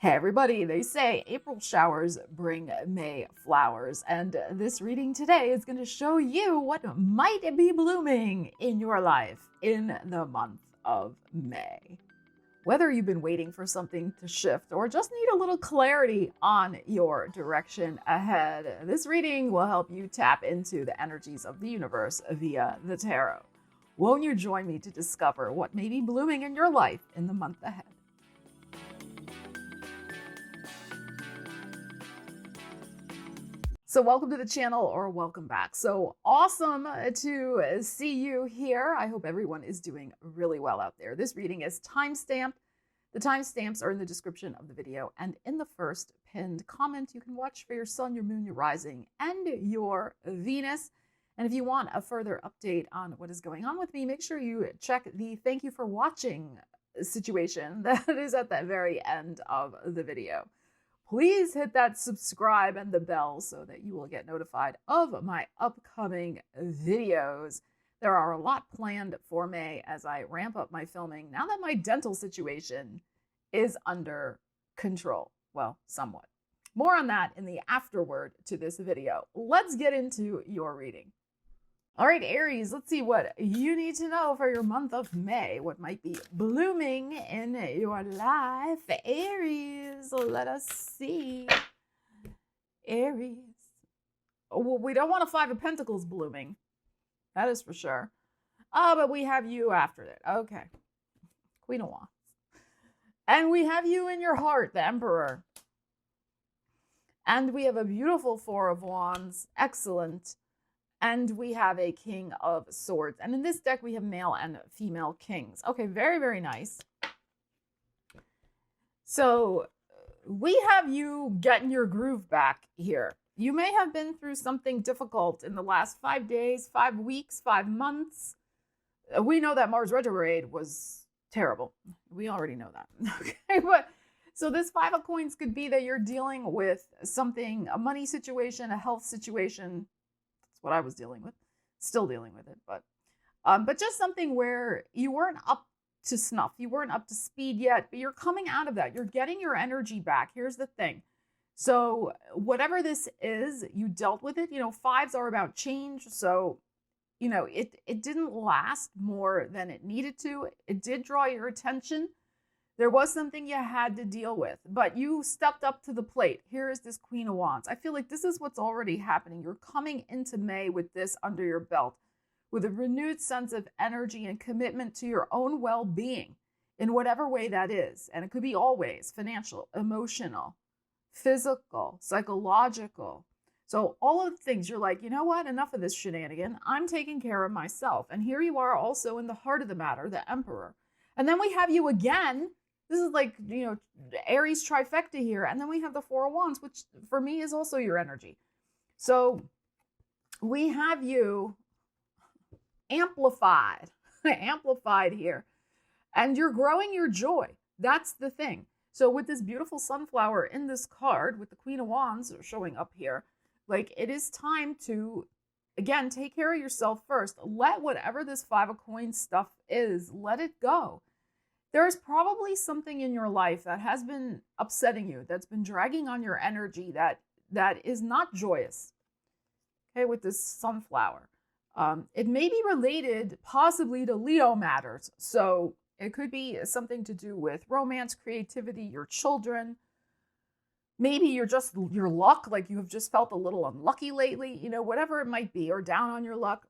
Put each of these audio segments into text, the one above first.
Hey everybody, they say April showers bring May flowers, and this reading today is going to show you what might be blooming in your life in the month of May. Whether you've been waiting for something to shift or just need a little clarity on your direction ahead, this reading will help you tap into the energies of the universe via the tarot. Won't you join me to discover what may be blooming in your life in the month ahead? So welcome to the channel, or welcome back. So awesome to see you here. I hope everyone is doing really well out there. This reading is time-stamped. The timestamps are in the description of the video and in the first pinned comment. You can watch for your sun, your moon, your rising, and your Venus. And if you want a further update on what is going on with me, make sure you check the thank you for watching situation that is at the very end of the video. Please hit that subscribe and the bell so that you will get notified of my upcoming videos. There are a lot planned for May as I ramp up my filming now that my dental situation is under control. Well, somewhat. More on that in the afterword to this video. Let's get into your reading. All right, Aries, let's see what you need to know for your month of May. What might be blooming in your life? Aries, let us see. Aries. Well, we don't want a Five of Pentacles blooming. That is for sure. But we have you after it. Okay. Queen of Wands. And we have you in your heart, the Emperor. And we have a beautiful Four of Wands. Excellent. And we have a King of Swords. And in this deck, we have male and female kings. Okay, very, very nice. So we have you getting your groove back here. You may have been through something difficult in the last 5 days, 5 weeks, 5 months. We know that Mars retrograde was terrible. We already know that. Okay, but so this Five of Coins could be that you're dealing with something, a money situation, a health situation. What I was dealing with, still dealing with it, but just something where you weren't up to snuff, you weren't up to speed yet, but you're coming out of that. You're getting your energy back. Here's the thing. So whatever this is, you dealt with it. You know, fives are about change. So, you know, it didn't last more than it needed to. It did draw your attention. There was something you had to deal with, but you stepped up to the plate. Here is this Queen of Wands. I feel like this is what's already happening. You're coming into May with this under your belt, with a renewed sense of energy and commitment to your own well-being in whatever way that is. And it could be all ways: financial, emotional, physical, psychological. So all of the things, you're like, you know what? Enough of this shenanigan. I'm taking care of myself. And here you are also in the heart of the matter, the Emperor. And then we have you again. This is like, you know, Aries trifecta here. And then we have the Four of Wands, which for me is also your energy. So we have you amplified here. And you're growing your joy. That's the thing. So with this beautiful sunflower in this card, with the Queen of Wands showing up here, like, it is time to, again, take care of yourself first. Let whatever this Five of Coins stuff is, let it go. There is probably something in your life that has been upsetting you, that's been dragging on your energy, that is not joyous. Okay, with this sunflower. It may be related possibly to Leo matters. So it could be something to do with romance, creativity, your children. Maybe your luck, like you have just felt a little unlucky lately, you know, whatever it might be, or down on your luck.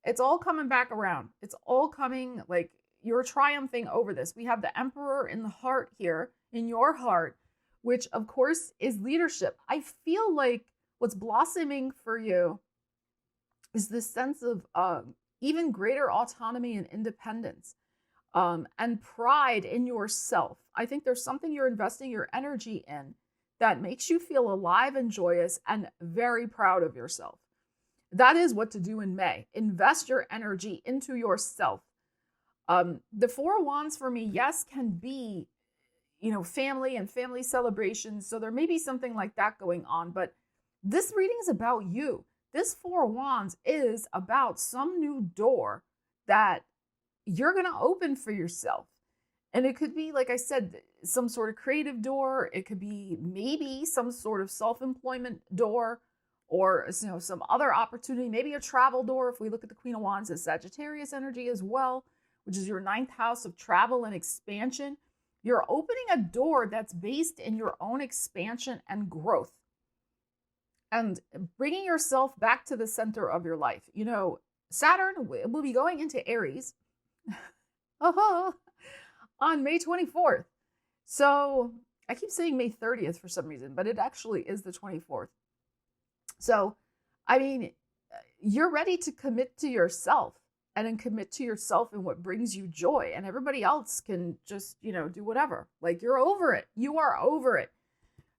It's all coming back around. It's all coming, like, you're triumphing over this. We have the Emperor in the heart here, in your heart, which of course is leadership. I feel like what's blossoming for you is this sense of even greater autonomy and independence, and pride in yourself. I think there's something you're investing your energy in that makes you feel alive and joyous and very proud of yourself. That is what to do in May. Invest your energy into yourself. The Four of Wands for me, yes, can be, you know, family and family celebrations. So there may be something like that going on, but this reading is about you. This Four of Wands is about some new door that you're going to open for yourself. And it could be, like I said, some sort of creative door. It could be maybe some sort of self-employment door, or some other opportunity, maybe a travel door. If we look at the Queen of Wands as Sagittarius energy as well, which is your 9th house of travel and expansion. You're opening a door that's based in your own expansion and growth, and bringing yourself back to the center of your life. Saturn will be going into Aries on May 24th. So I keep saying May 30th for some reason, but it actually is the 24th. So, I mean, you're ready to commit to yourself, and then commit to yourself in what brings you joy, and everybody else can just, do whatever. Like, you're over it. You are over it.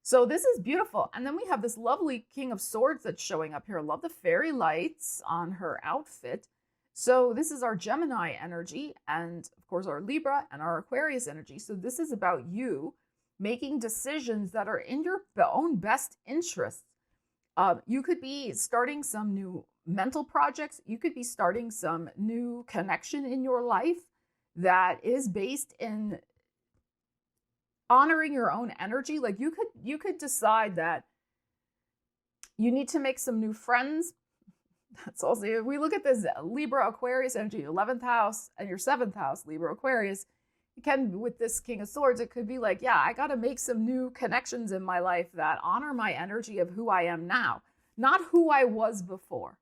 So this is beautiful. And then we have this lovely King of Swords that's showing up here. I love the fairy lights on her outfit. So this is our Gemini energy, and of course our Libra and our Aquarius energy. So this is about you making decisions that are in your own best interests. You could be starting some new mental projects. You could be starting some new connection in your life that is based in honoring your own energy. Like you could decide that you need to make some new friends. That's also, if we look at this Libra Aquarius energy, 11th house and your 7th house, Libra Aquarius, it can, with this King of Swords, it could be like, yeah, I got to make some new connections in my life that honor my energy of who I am now, not who I was before.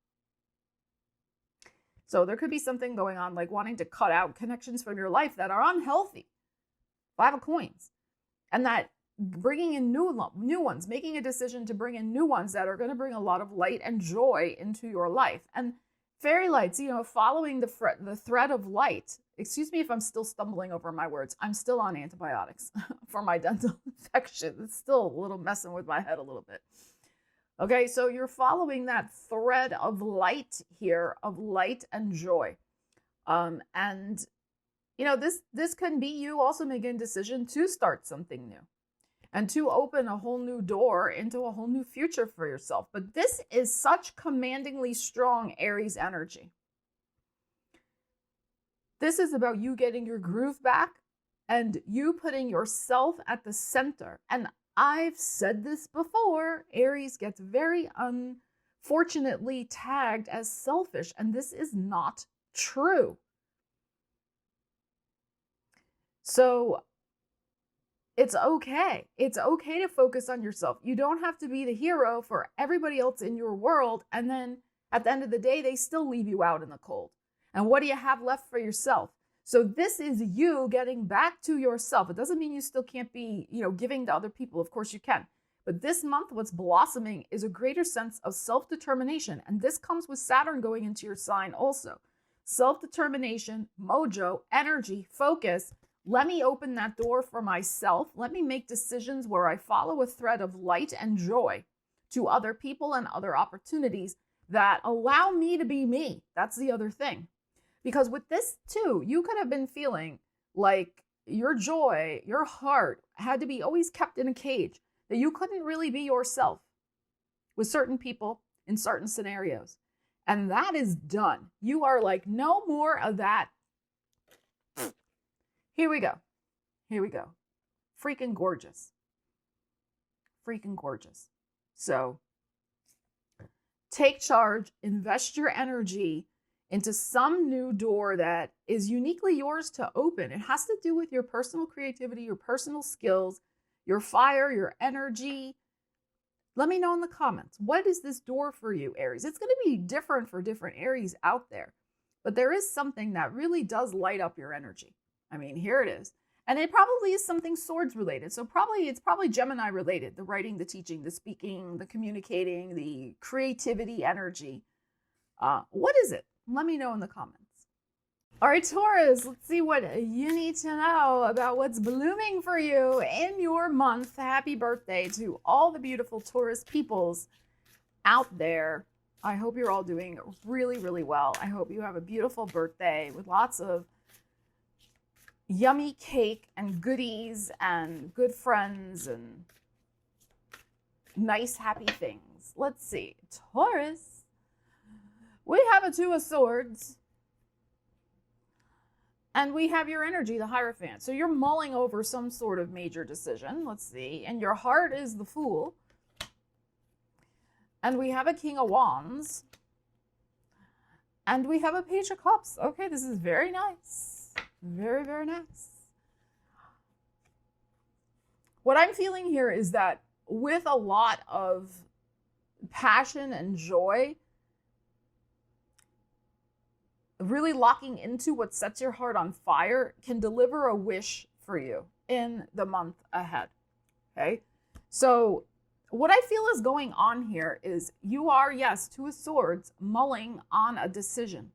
So there could be something going on, like wanting to cut out connections from your life that are unhealthy. 5 of Coins. And that bringing in new ones, making a decision to bring in new ones that are going to bring a lot of light and joy into your life. And fairy lights, following the thread of light. Excuse me if I'm still stumbling over my words. I'm still on antibiotics for my dental infection. It's still a little messing with my head a little bit. Okay, so you're following that thread of light here, of light and joy. And this can be you also making a decision to start something new and to open a whole new door into a whole new future for yourself. But this is such commandingly strong Aries energy. This is about you getting your groove back and you putting yourself at the center. And I've said this before, Aries gets very unfortunately tagged as selfish, and this is not true. So it's okay. It's okay to focus on yourself. You don't have to be the hero for everybody else in your world. And then at the end of the day, they still leave you out in the cold. And what do you have left for yourself? So this is you getting back to yourself. It doesn't mean you still can't be, giving to other people. Of course you can. But this month, what's blossoming is a greater sense of self-determination. And this comes with Saturn going into your sign also. Self-determination, mojo, energy, focus. Let me open that door for myself. Let me make decisions where I follow a thread of light and joy to other people and other opportunities that allow me to be me. That's the other thing. Because with this too, you could have been feeling like your joy, your heart had to be always kept in a cage, that you couldn't really be yourself with certain people in certain scenarios. And that is done. You are like, no more of that. Here we go. Here we go. Freaking gorgeous. Freaking gorgeous. So take charge, invest your energy into some new door that is uniquely yours to open. It has to do with your personal creativity, your personal skills, your fire, your energy. Let me know in the comments. What is this door for you, Aries? It's going to be different for different Aries out there, but there is something that really does light up your energy. I mean, here it is. And it probably is something swords related. So it's probably Gemini related. The writing, the teaching, the speaking, the communicating, the creativity energy. What is it? Let me know in the comments. All right, Taurus, let's see what you need to know about what's blooming for you in your month. Happy birthday to all the beautiful Taurus peoples out there. I hope you're all doing really, really well. I hope you have a beautiful birthday with lots of yummy cake and goodies and good friends and nice, happy things. Let's see. Taurus, we have a 2 of Swords, And we have your energy, the Hierophant. So you're mulling over some sort of major decision. Let's see. And your heart is the Fool. And we have a King of Wands. And we have a Page of Cups. Okay, this is very nice. Very, very nice. What I'm feeling here is that with a lot of passion and joy, really locking into what sets your heart on fire can deliver a wish for you in the month ahead. Okay? So what I feel is going on here is you are, yes, Two of Swords, mulling on a decision.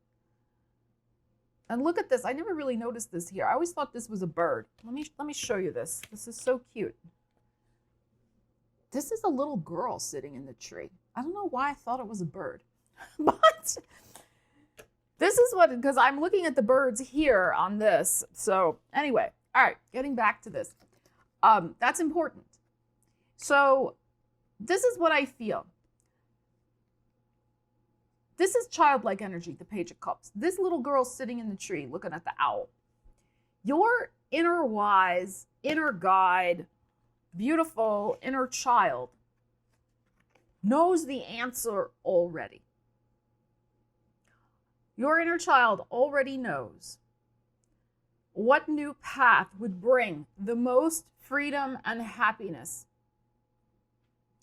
And look at this. I never really noticed this here. I always thought this was a bird. Let me show you this. This is so cute. This is a little girl sitting in the tree. I don't know why I thought it was a bird. But this is what, because I'm looking at the birds here on this. So anyway, all right, getting back to this. That's important. So this is what I feel. This is childlike energy, the Page of Cups. This little girl sitting in the tree looking at the owl. Your inner wise, inner guide, beautiful inner child knows the answer already. Your inner child already knows what new path would bring the most freedom and happiness.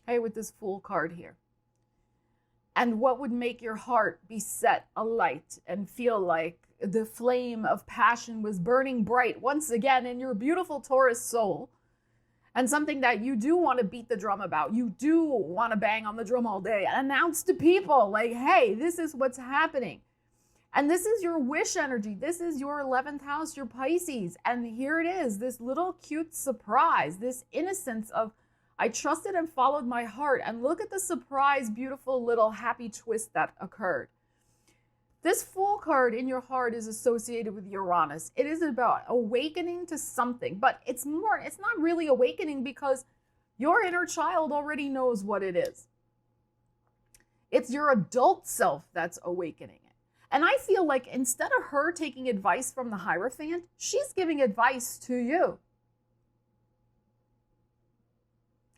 Hey, with this Fool card here. And what would make your heart be set alight and feel like the flame of passion was burning bright once again in your beautiful Taurus soul. And something that you do want to beat the drum about. You do want to bang on the drum all day and announce to people like, hey, this is what's happening. And this is your wish energy. This is your 11th house, your Pisces. And here it is, this little cute surprise, this innocence of, I trusted and followed my heart. And look at the surprise, beautiful little happy twist that occurred. This Fool card in your heart is associated with Uranus. It is about awakening to something, but it's not really awakening because your inner child already knows what it is. It's your adult self that's awakening it. And I feel like instead of her taking advice from the Hierophant, she's giving advice to you.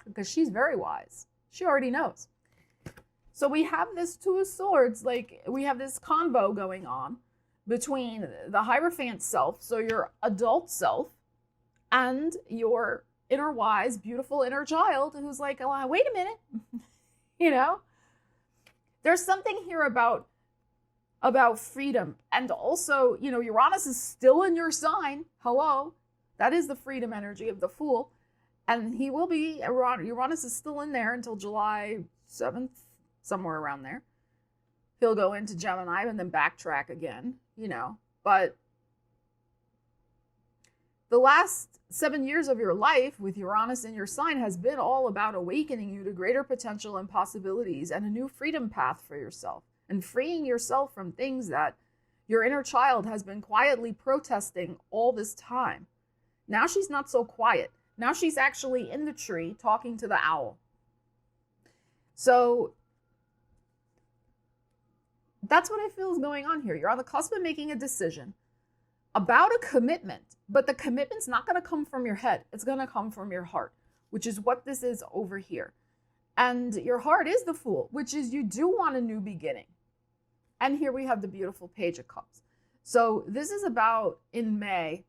Because she's very wise. She already knows. So we have this Two of Swords, like we have this convo going on between the Hierophant self, so your adult self, and your inner wise, beautiful inner child who's like, oh, wait a minute. You know, there's something here about freedom. And also, you know, Uranus is still in your sign. Hello. That is the freedom energy of the Fool. And he will be, Uranus is still in there until July 7th, somewhere around there. He'll go into Gemini and then backtrack again, you know. But the last 7 years of your life with Uranus in your sign has been all about awakening you to greater potential and possibilities and a new freedom path for yourself and freeing yourself from things that your inner child has been quietly protesting all this time. Now she's not so quiet. Now she's actually in the tree talking to the owl. So that's what I feel is going on here. You're on the cusp of making a decision about a commitment, but the commitment's not going to come from your head. It's going to come from your heart, which is what this is over here. And your heart is the Fool, which is you do want a new beginning. And here we have the beautiful Page of Cups. So this is about, in May,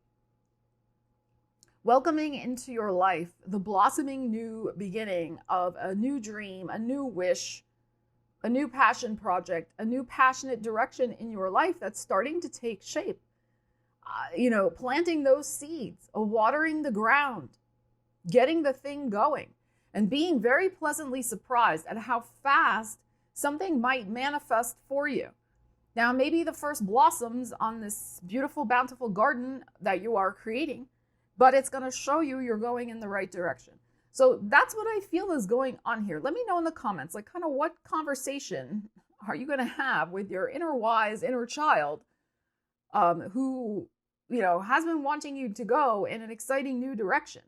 welcoming into your life the blossoming new beginning of a new dream, a new wish, a new passion project, a new passionate direction in your life that's starting to take shape. You know, planting those seeds, watering the ground, getting the thing going, and being very pleasantly surprised at how fast something might manifest for you. Now, maybe the first blossoms on this beautiful, bountiful garden that you are creating, but it's going to show you you're going in the right direction. So that's what I feel is going on here. Let me know in the comments, like kind of what conversation are you going to have with your inner wise, inner child who, you know, has been wanting you to go in an exciting new direction.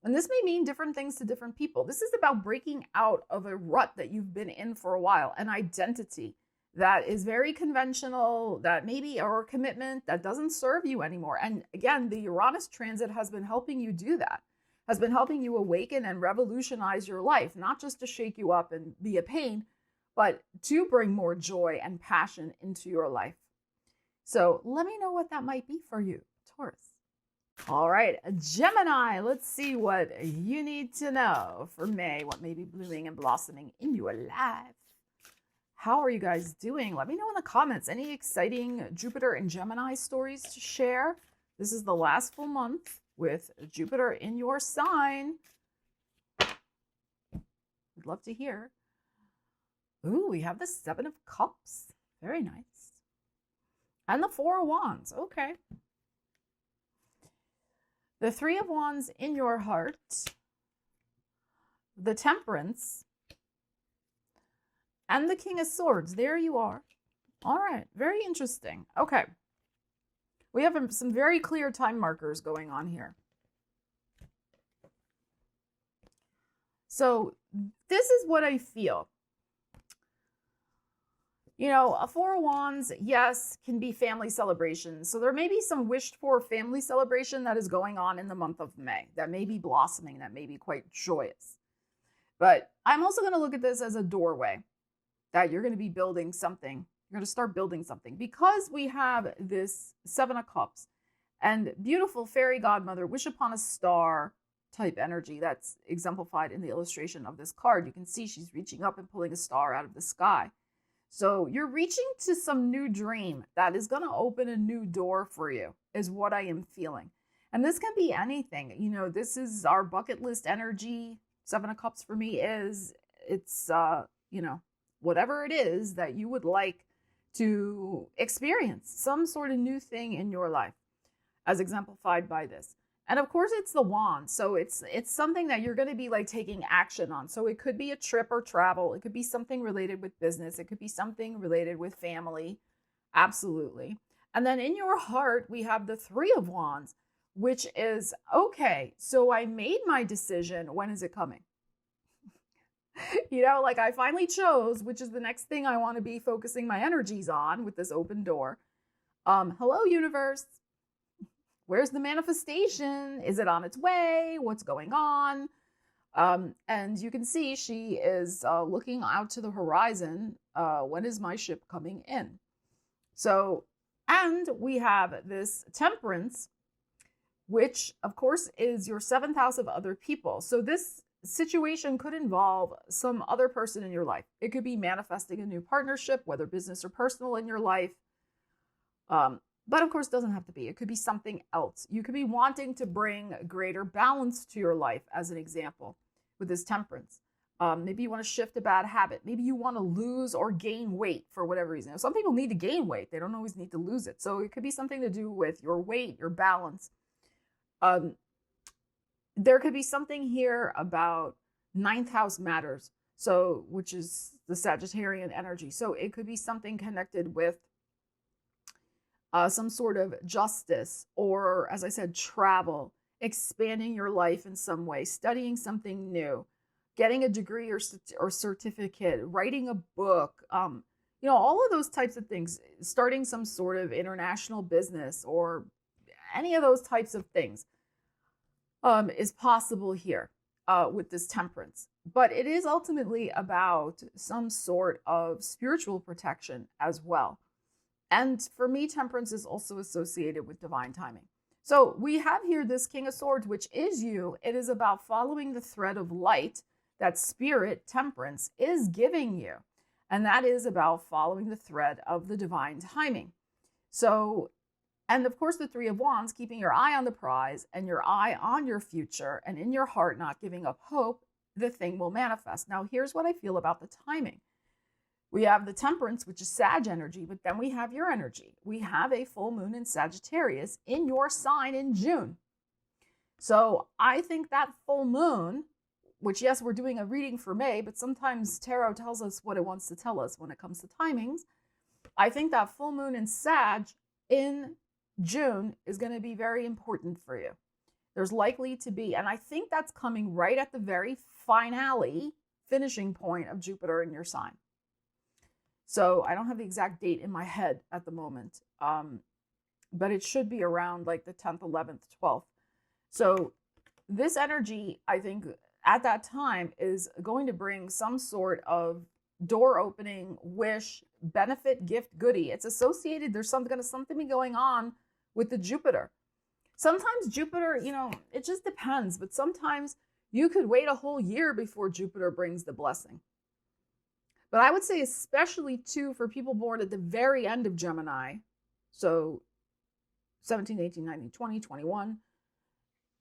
And this may mean different things to different people. This is about breaking out of a rut that you've been in for a while, an identity, that is very conventional, that maybe, or a commitment that doesn't serve you anymore. And again, the Uranus transit has been helping you do that, has been helping you awaken and revolutionize your life, not just to shake you up and be a pain, but to bring more joy and passion into your life. So let me know what that might be for you, Taurus. All right, Gemini, let's see what you need to know for May, what may be blooming and blossoming in your life. How are you guys doing? Let me know in the comments. Any exciting Jupiter and Gemini stories to share? This is the last full month with Jupiter in your sign. We'd love to hear. Ooh, we have the Seven of Cups. Very nice. And the Four of Wands. Okay. The Three of Wands in your heart. The Temperance. And the King of Swords. There you are. All right. Very interesting. Okay. We have some very clear time markers going on here. So this is what I feel. You know, a Four of Wands, yes, can be family celebrations. So there may be some wished for family celebration that is going on in the month of May that may be blossoming, that may be quite joyous. But I'm also going to look at this as a doorway that you're going to be building something. You're going to start building something because we have this Seven of Cups and beautiful fairy godmother, wish upon a star type energy that's exemplified in the illustration of this card. You can see she's reaching up and pulling a star out of the sky. So you're reaching to some new dream that is going to open a new door for you, is what I am feeling. And this can be anything. You know, this is our bucket list energy. Seven of Cups for me it's, you know, whatever it is that you would like to experience, some sort of new thing in your life, as exemplified by this. And of course, it's the wand. So it's something that you're going to be like taking action on. So it could be a trip or travel. It could be something related with business. It could be something related with family. Absolutely. And then in your heart, we have the Three of Wands, which is, okay, so I made my decision. When is it coming? You know, like I finally chose, which is the next thing I want to be focusing my energies on with this open door. Hello, universe. Where's the manifestation? Is it on its way? What's going on? And you can see she is looking out to the horizon. When is my ship coming in? So, and we have this Temperance, which of course is your seventh house of other people. So this situation could involve some other person in your life. It could be manifesting a new partnership, whether business or personal in your life. But of course, it doesn't have to be. It could be something else. You could be wanting to bring greater balance to your life, as an example, with this Temperance. Maybe you want to shift a bad habit. Maybe you want to lose or gain weight for whatever reason. Now, some people need to gain weight. They don't always need to lose it. So it could be something to do with your weight, your balance. There could be something here about ninth house matters. So, which is the Sagittarian energy. So it could be something connected with some sort of justice, or, as I said, travel, expanding your life in some way, studying something new, getting a degree or certificate, writing a book, you know, all of those types of things, starting some sort of international business or any of those types of things is possible here with this Temperance. But it is ultimately about some sort of spiritual protection as well. And for me, Temperance is also associated with divine timing. So we have here this King of Swords, which is you. It is about following the thread of light that Spirit, Temperance, is giving you. And that is about following the thread of the divine timing. So, and of course, the Three of Wands, keeping your eye on the prize and your eye on your future and in your heart, not giving up hope, the thing will manifest. Now, here's what I feel about the timing. We have the Temperance, which is Sag energy, but then we have your energy. We have a full moon in Sagittarius in your sign in June. So I think that full moon, which, yes, we're doing a reading for May, but sometimes tarot tells us what it wants to tell us when it comes to timings. I think that full moon in Sag in June is going to be very important for you. There's likely to be, and I think that's coming right at the very finale, finishing point of Jupiter in your sign. So I don't have the exact date in my head at the moment, but it should be around like the 10th, 11th, 12th. So this energy, I think, at that time is going to bring some sort of door opening, wish, benefit, gift, goodie. It's associated. There's something going on with the Jupiter. Sometimes Jupiter, you know, it just depends. But sometimes you could wait a whole year before Jupiter brings the blessing. But I would say especially too for people born at the very end of Gemini. So 17, 18, 19, 20, 21.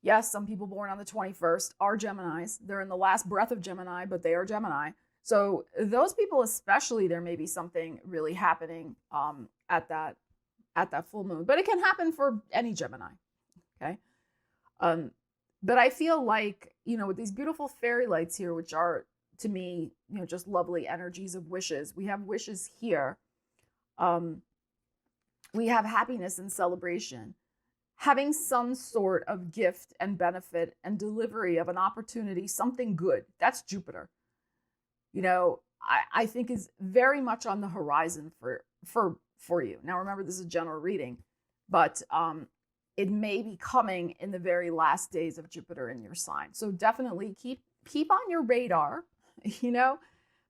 Yes, some people born on the 21st are Geminis. They're in the last breath of Gemini, but they are Gemini. So those people especially, there may be something really happening at that full moon. But it can happen for any Gemini, okay? But I feel like, you know, with these beautiful fairy lights here, which are, to me, you know, just lovely energies of wishes. We have wishes here. We have happiness and celebration. Having some sort of gift and benefit and delivery of an opportunity, something good. That's Jupiter. You know, I think is very much on the horizon for you. Now, remember, this is a general reading, but it may be coming in the very last days of Jupiter in your sign. So definitely keep on your radar, you know,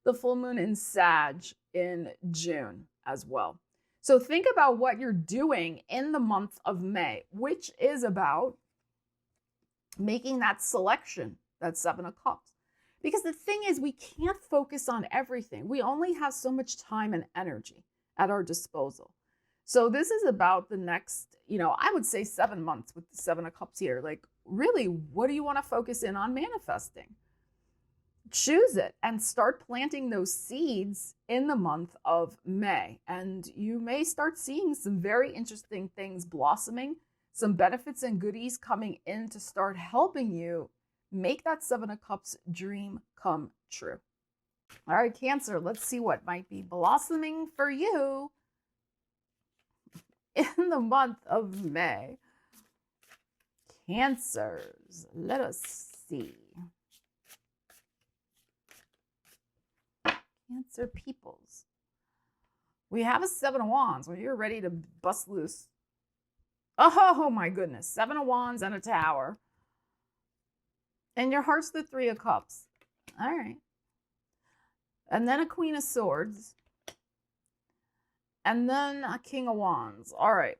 the full moon in Sag in June as well. So think about what you're doing in the month of May, which is about making that selection, that 7 of Cups. Because the thing is, we can't focus on everything. We only have so much time and energy at our disposal. So this is about the next, you know, I would say 7 months with the 7 of Cups here. Like, really, what do you want to focus in on manifesting? Choose it and start planting those seeds in the month of May. And you may start seeing some very interesting things blossoming, some benefits and goodies coming in to start helping you make that 7 of Cups dream come true. All right, Cancer, let's see what might be blossoming for you in the month of May. Cancers, let us see. Cancer peoples. We have a 7 of Wands. Well, you're ready to bust loose. Oh my goodness. 7 of Wands and a Tower. And your heart's the 3 of Cups. All right. And then a Queen of Swords. And then a King of Wands. All right.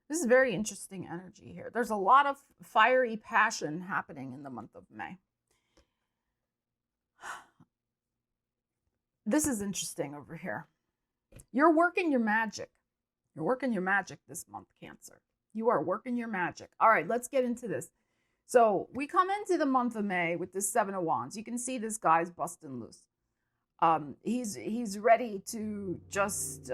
This is very interesting energy here. There's a lot of fiery passion happening in the month of May. This is interesting over here. You're working your magic. You're working your magic this month, Cancer. You are working your magic. All right, let's get into this. So we come into the month of May with this 7 of Wands. You can see this guy's busting loose. He's ready to just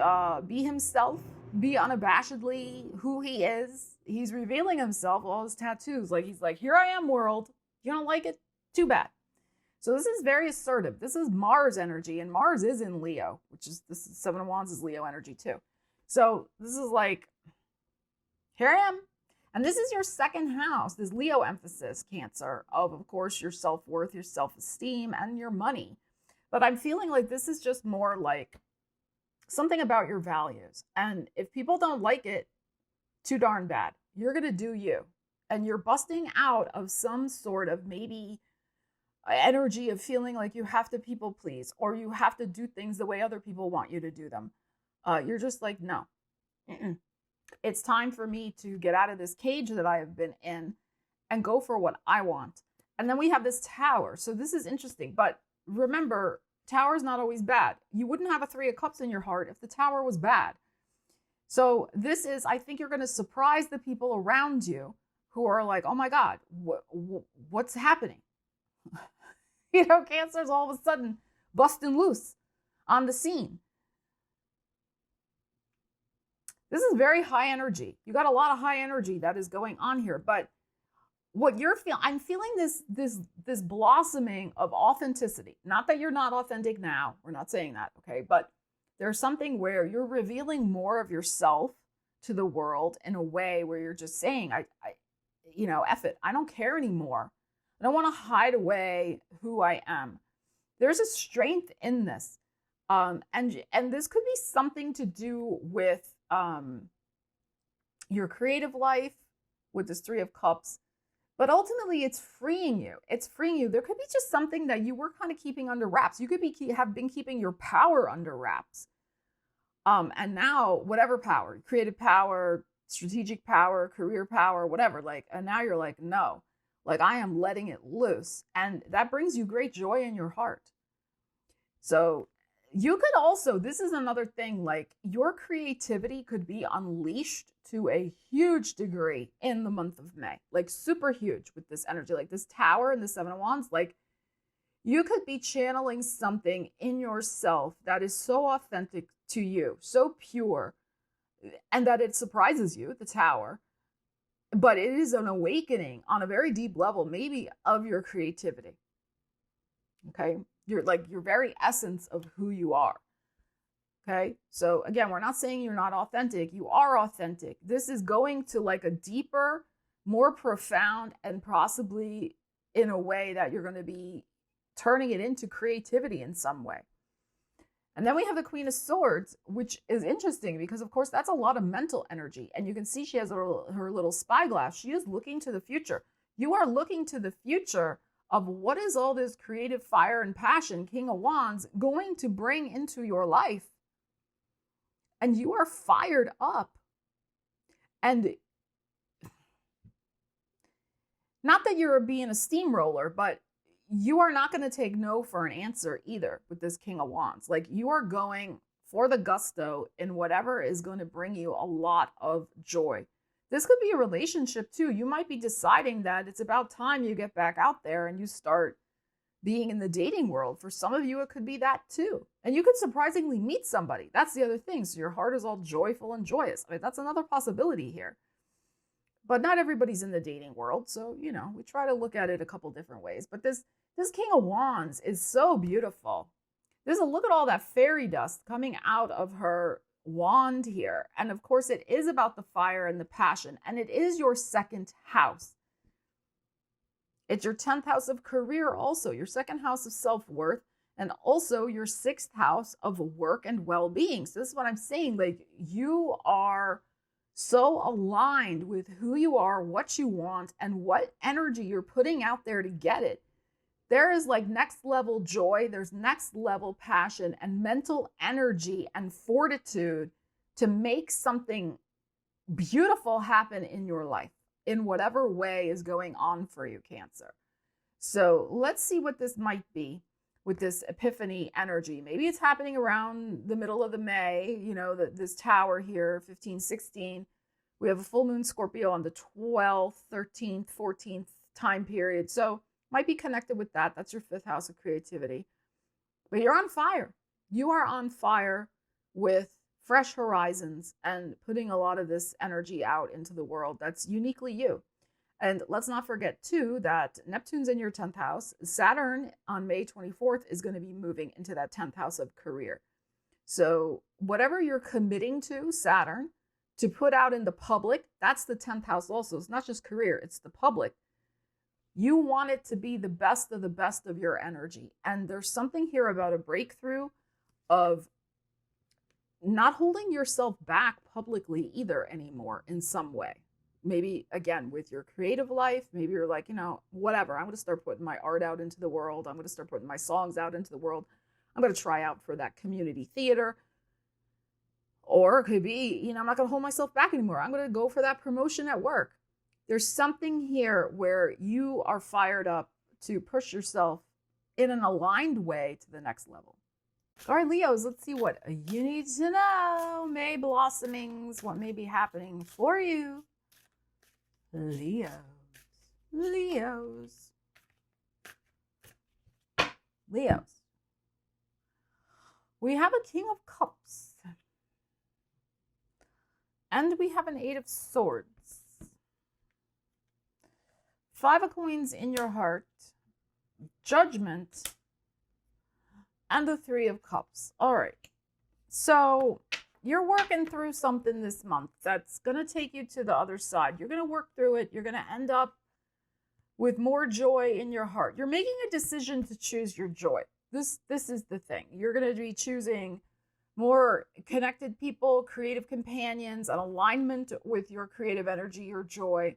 be himself, be unabashedly who he is. He's revealing himself, all his tattoos. Like, he's like, here I am, world. You don't like it? Too bad. So this is very assertive. This is Mars energy, and Mars is in Leo, which is, this is 7 of Wands is Leo energy too. So this is like, here I am. And this is your second house, this Leo emphasis, Cancer, of course, your self-worth, your self-esteem, and your money. But I'm feeling like this is just more like something about your values. And if people don't like it, too darn bad. You're going to do you. And you're busting out of some sort of maybe energy of feeling like you have to people please, or you have to do things the way other people want you to do them. You're just like, no. It's time for me to get out of this cage that I have been in and go for what I want. And then we have this Tower. So this is interesting. But remember, Tower is not always bad. You wouldn't have a 3 of Cups in your heart if the Tower was bad. So this is, I think you're going to surprise the people around you who are like, oh my God, what's happening? You know, Cancer's all of a sudden busting loose on the scene. This is very high energy. You got a lot of high energy that is going on here. But what you're feeling, I'm feeling this blossoming of authenticity. Not that you're not authentic now. We're not saying that, okay? But there's something where you're revealing more of yourself to the world in a way where you're just saying, you know, F it. I don't care anymore. I don't want to hide away who I am. There's a strength in this. And this could be something to do with your creative life with this Three of Cups. But ultimately, it's freeing you. It's freeing you. There could be just something that you were kind of keeping under wraps. You could have been keeping your power under wraps. And now, whatever power, creative power, strategic power, career power, whatever, like, and now you're like, no, like I am letting it loose. And that brings you great joy in your heart. So you could also, this is another thing, like your creativity could be unleashed to a huge degree in the month of May, like super huge with this energy, like this Tower and the Seven of Wands. Like you could be channeling something in yourself that is so authentic to you, so pure, and that it surprises you, the Tower, but it is an awakening on a very deep level, maybe of your creativity. Okay. You're like your very essence of who you are. Okay. So again, we're not saying you're not authentic. You are authentic. This is going to like a deeper, more profound, and possibly in a way that you're going to be turning it into creativity in some way. And then we have the Queen of Swords, which is interesting because, of course, that's a lot of mental energy. And you can see she has her little spyglass. She is looking to the future. You are looking to the future of what is all this creative fire and passion, King of Wands, going to bring into your life. And you are fired up. And not that you're being a steamroller, but you are not going to take no for an answer either with this King of Wands. Like you are going for the gusto in whatever is going to bring you a lot of joy. This could be a relationship too. You might be deciding that it's about time you get back out there and you start being in the dating world. For some of you, it could be that too. And you could surprisingly meet somebody. That's the other thing. So your heart is all joyful and joyous. I mean, that's another possibility here. But not everybody's in the dating world. So, you know, we try to look at it a couple different ways. But this King of Wands is so beautiful. Look at all that fairy dust coming out of her wand here. And of course, it is about the fire and the passion. And it is your second house. It's your 10th house of career also, your second house of self-worth, and also your 6th house of work and well-being. So this is what I'm saying. Like you are so aligned with who you are, what you want, and what energy you're putting out there to get it. There is like next level joy, there's next level passion and mental energy and fortitude to make something beautiful happen in your life in whatever way is going on for you, Cancer. So let's see what this might be with this epiphany energy. Maybe it's happening around the middle of the May, you know, this Tower here, 15, 16. We have a full moon Scorpio on the 12th, 13th, 14th time period. So might be connected with that. That's your 5th house of creativity. But you're on fire. You are on fire with fresh horizons and putting a lot of this energy out into the world. That's uniquely you. And let's not forget, too, that Neptune's in your 10th house. Saturn on May 24th is going to be moving into that 10th house of career. So whatever you're committing to, Saturn, to put out in the public, that's the 10th house also. It's not just career, it's the public. You want it to be the best of your energy. And there's something here about a breakthrough of not holding yourself back publicly either anymore in some way. Maybe, again, with your creative life, maybe you're like, you know, whatever. I'm going to start putting my art out into the world. I'm going to start putting my songs out into the world. I'm going to try out for that community theater. Or it could be, you know, I'm not going to hold myself back anymore. I'm going to go for that promotion at work. There's something here where you are fired up to push yourself in an aligned way to the next level. All right, Leos, let's see what you need to know. May blossomings, what may be happening for you. Leos. We have a King of Cups. And we have an 8 of Swords. 5 of Coins in your heart. Judgment. And the 3 of Cups. All right. So you're working through something this month that's going to take you to the other side. You're going to work through it. You're going to end up with more joy in your heart. You're making a decision to choose your joy. This is the thing. You're going to be choosing more connected people, creative companions, an alignment with your creative energy, your joy.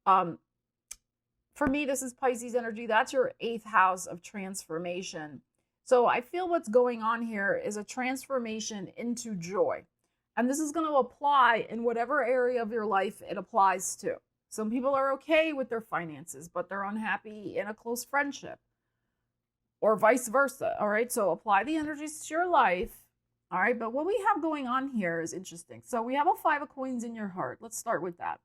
For me, this is Pisces energy. That's your 8th house of transformation. So I feel what's going on here is a transformation into joy. And this is going to apply in whatever area of your life it applies to. Some people are okay with their finances, but they're unhappy in a close friendship, or vice versa. All right. So apply the energies to your life. All right. But what we have going on here is interesting. So we have a 5 of coins in your heart. Let's start with that.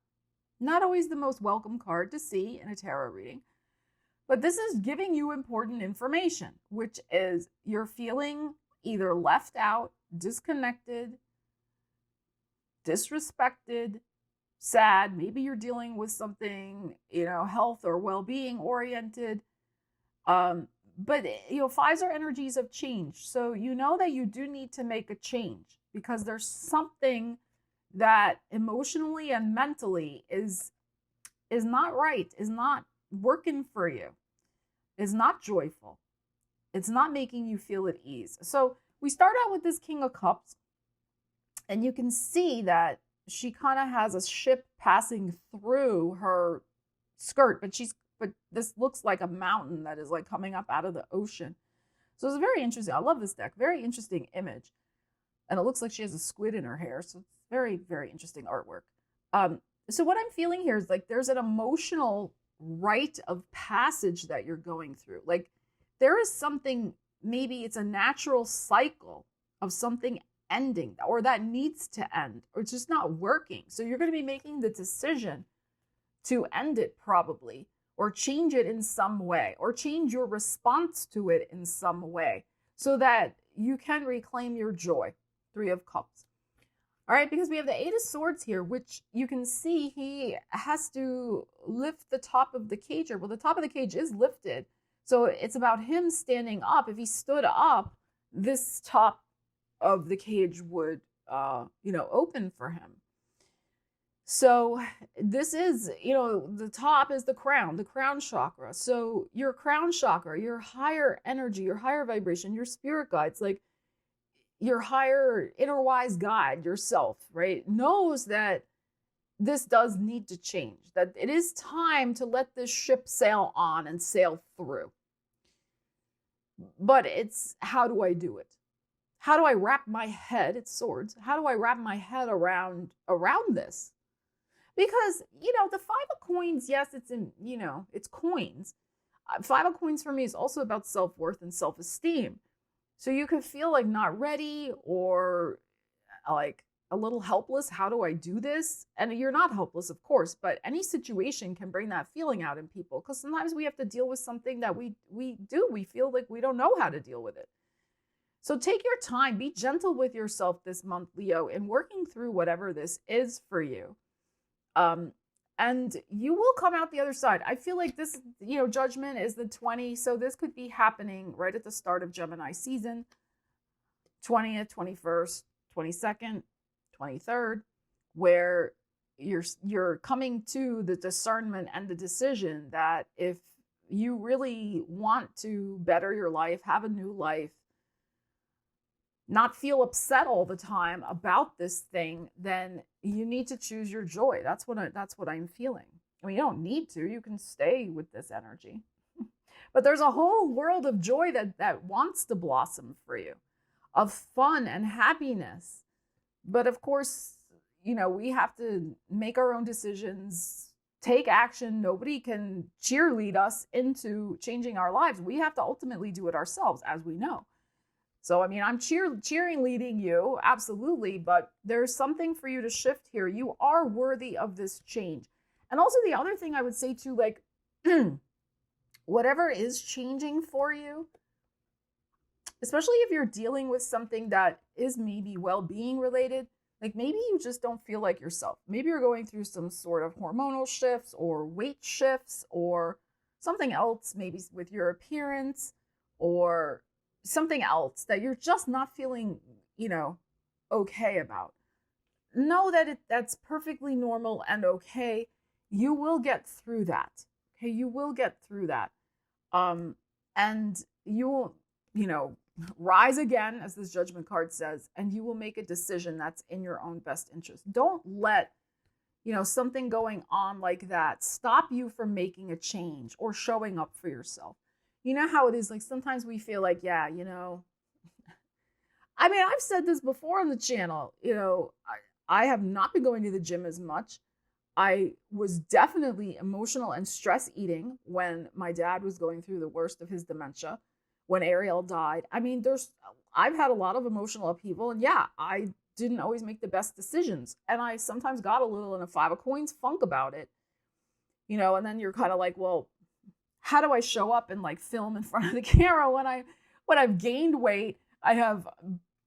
Not always the most welcome card to see in a tarot reading, but this is giving you important information, which is you're feeling either left out, disconnected, disrespected, sad. Maybe you're dealing with something, health or well-being oriented. But, 5s are energies of change. So you know that you do need to make a change because there's something that emotionally and mentally is not right, is not working for you, is not joyful. It's not making you feel at ease. So we start out with this King of Cups, and you can see that she kind of has a ship passing through her skirt, but this looks like a mountain that is like coming up out of the ocean. So it's very interesting. I love this deck. Very interesting image. And it looks like she has a squid in her hair. So it's very, very interesting artwork. So what I'm feeling here is like there's an emotional rite of passage that you're going through. Like there is something, maybe it's a natural cycle of something ending or that needs to end or it's just not working. So you're going to be making the decision to end it probably, or change it in some way, or change your response to it in some way so that you can reclaim your joy. 3 of Cups. All right, because we have the 8 of Swords here, which you can see he has to lift the top of the cage here. Well, the top of the cage is lifted. So it's about him standing up. If he stood up, this top of the cage would, open for him. So this is, the top is the crown chakra. So your crown chakra, your higher energy, your higher vibration, your spirit guides, like your higher inner wise guide, yourself, right, knows that this does need to change, that it is time to let this ship sail on and sail through. But it's, how do I do it? How do I wrap my head, it's swords, how do I wrap my head around this? Because, the 5 of coins, yes, it's it's coins. 5 of coins for me is also about self-worth and self-esteem. So you could feel like not ready or like a little helpless. How do I do this? And you're not helpless, of course, but any situation can bring that feeling out in people because sometimes we have to deal with something that we feel like we don't know how to deal with it. So take your time, be gentle with yourself this month, Leo, in working through whatever this is for you. And you will come out the other side. I feel like this, judgment is the 20. So this could be happening right at the start of Gemini season, 20th, 21st, 22nd, 23rd, where you're coming to the discernment and the decision that if you really want to better your life, have a new life, not feel upset all the time about this thing, then you need to choose your joy. That's what I'm feeling. I mean, you don't need to. You can stay with this energy. But there's a whole world of joy that wants to blossom for you, of fun and happiness. But of course, we have to make our own decisions, take action. Nobody can cheerlead us into changing our lives. We have to ultimately do it ourselves, as we know. So, I mean, I'm leading you, absolutely, but there's something for you to shift here. You are worthy of this change. And also the other thing I would say too, like, whatever is changing for you, especially if you're dealing with something that is maybe well-being related, like maybe you just don't feel like yourself. Maybe you're going through some sort of hormonal shifts or weight shifts or something else, maybe with your appearance or something else that you're just not feeling, okay about. Know that that's perfectly normal and okay. You will get through that. Okay, you will get through that. And you will, rise again, as this Judgment card says, and you will make a decision that's in your own best interest. Don't let, something going on like that stop you from making a change or showing up for yourself. You know how it is, like sometimes we feel like, yeah, I mean, I've said this before on the channel, I have not been going to the gym as much. I was definitely emotional and stress eating when my dad was going through the worst of his dementia, when Ariel died. I mean, I've had a lot of emotional upheaval, and yeah, I didn't always make the best decisions. And I sometimes got a little in a 5 of coins funk about it, and then you're kind of like, well, how do I show up and like film in front of the camera when I've gained weight? I have,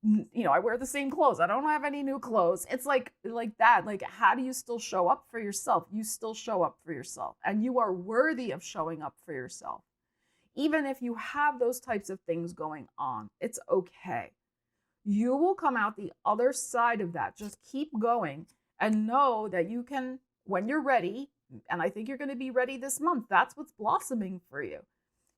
I wear the same clothes. I don't have any new clothes. It's like that. Like, how do you still show up for yourself? You still show up for yourself, and you are worthy of showing up for yourself. Even if you have those types of things going on, it's okay. You will come out the other side of that. Just keep going and know that you can, when you're ready, and I think you're going to be ready this month. That's what's blossoming for you.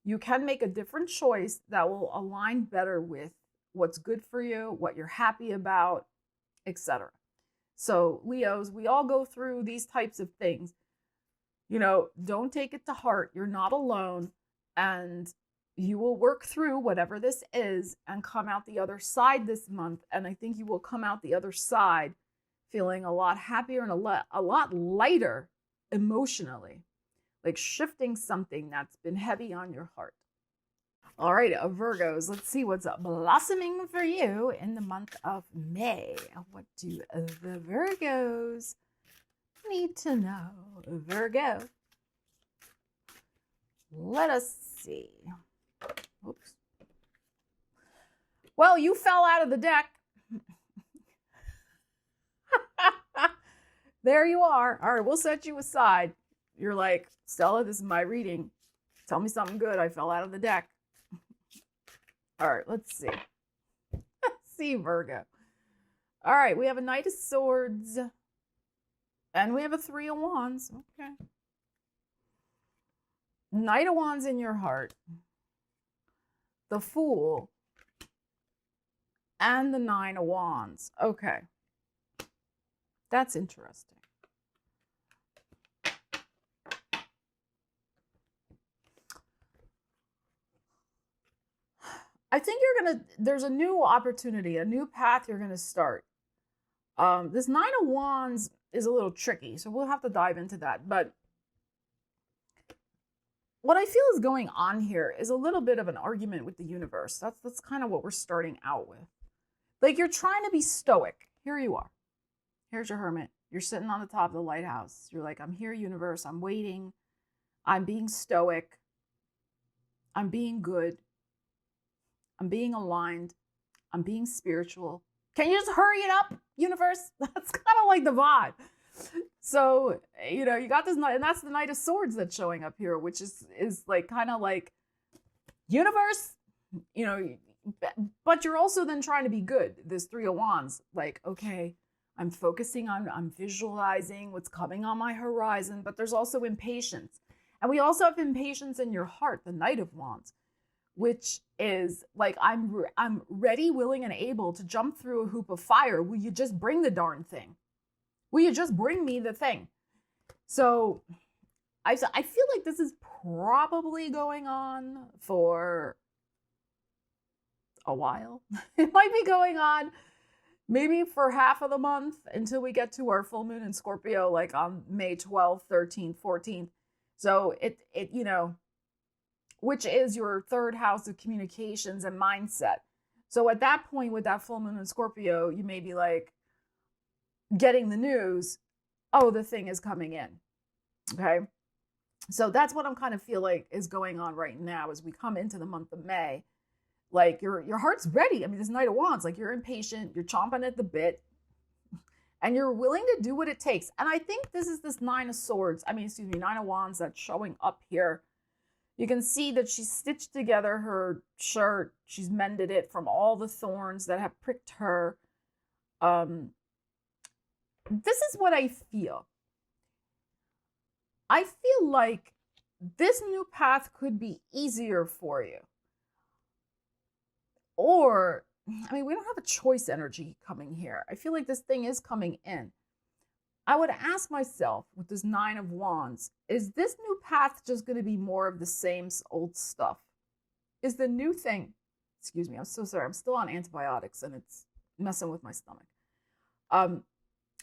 You can make a different choice that will align better with what's good for you, what you're happy about, etc. So Leos, we all go through these types of things. Don't take it to heart. You're not alone, and you will work through whatever this is and come out the other side this month. And I think you will come out the other side feeling a lot happier and a lot lighter emotionally, like shifting something that's been heavy on your heart. All right, Virgos, let's see what's blossoming for you in the month of May. What do the Virgos need to know? Virgo. Let us see. Oops. Well, you fell out of the deck. There you are. All right, we'll set you aside. You're like, Stella, this is my reading. Tell me something good. I fell out of the deck. All right, let's see. Let's see, Virgo. All right, we have a Knight of Swords. And we have a 3 of Wands. Okay. Knight of Wands in your heart. The Fool. And the 9 of Wands. Okay. That's interesting. I think there's a new opportunity, a new path you're going to start. This 9 of Wands is a little tricky, so we'll have to dive into that. But what I feel is going on here is a little bit of an argument with the universe. That's kind of what we're starting out with. Like, you're trying to be stoic. Here you are. Here's your Hermit. You're sitting on the top of the lighthouse. You're like, I'm here, universe. I'm waiting. I'm being stoic. I'm being good. I'm being aligned. I'm being spiritual. Can you just hurry it up, universe? That's kind of like the vibe. So, you got this Knight, and that's the Knight of Swords that's showing up here, which is like kind of like, universe, but you're also then trying to be good. This 3 of Wands, like, okay, I'm focusing on, I'm visualizing what's coming on my horizon, but there's also impatience. And we also have impatience in your heart, the Knight of Wands, which is like, I'm ready, willing, and able to jump through a hoop of fire. Will you just bring the darn thing? Will you just bring me the thing? So I feel like this is probably going on for a while. It might be going on maybe for half of the month until we get to our full moon in Scorpio, like on May 12th, 13th, 14th. So it which is your 3rd house of communications and mindset. So at that point, with that full moon in Scorpio, you may be like getting the news, oh, the thing is coming in. Okay. So that's what I'm kind of feel like is going on right now as we come into the month of May. Like your heart's ready. I mean, this Knight of Wands, like, you're impatient, you're chomping at the bit, and you're willing to do what it takes. And I think this is this 9 of Wands that's showing up here. You can see that she's stitched together her shirt. She's mended it from all the thorns that have pricked her. This is what I feel. I feel like this new path could be easier for you. Or, I mean, we don't have a choice energy coming here. I feel like this thing is coming in. I would ask myself with this 9 of Wands, is this new path just going to be more of the same old stuff? Is the new thing, excuse me, I'm so sorry, I'm still on antibiotics and it's messing with my stomach.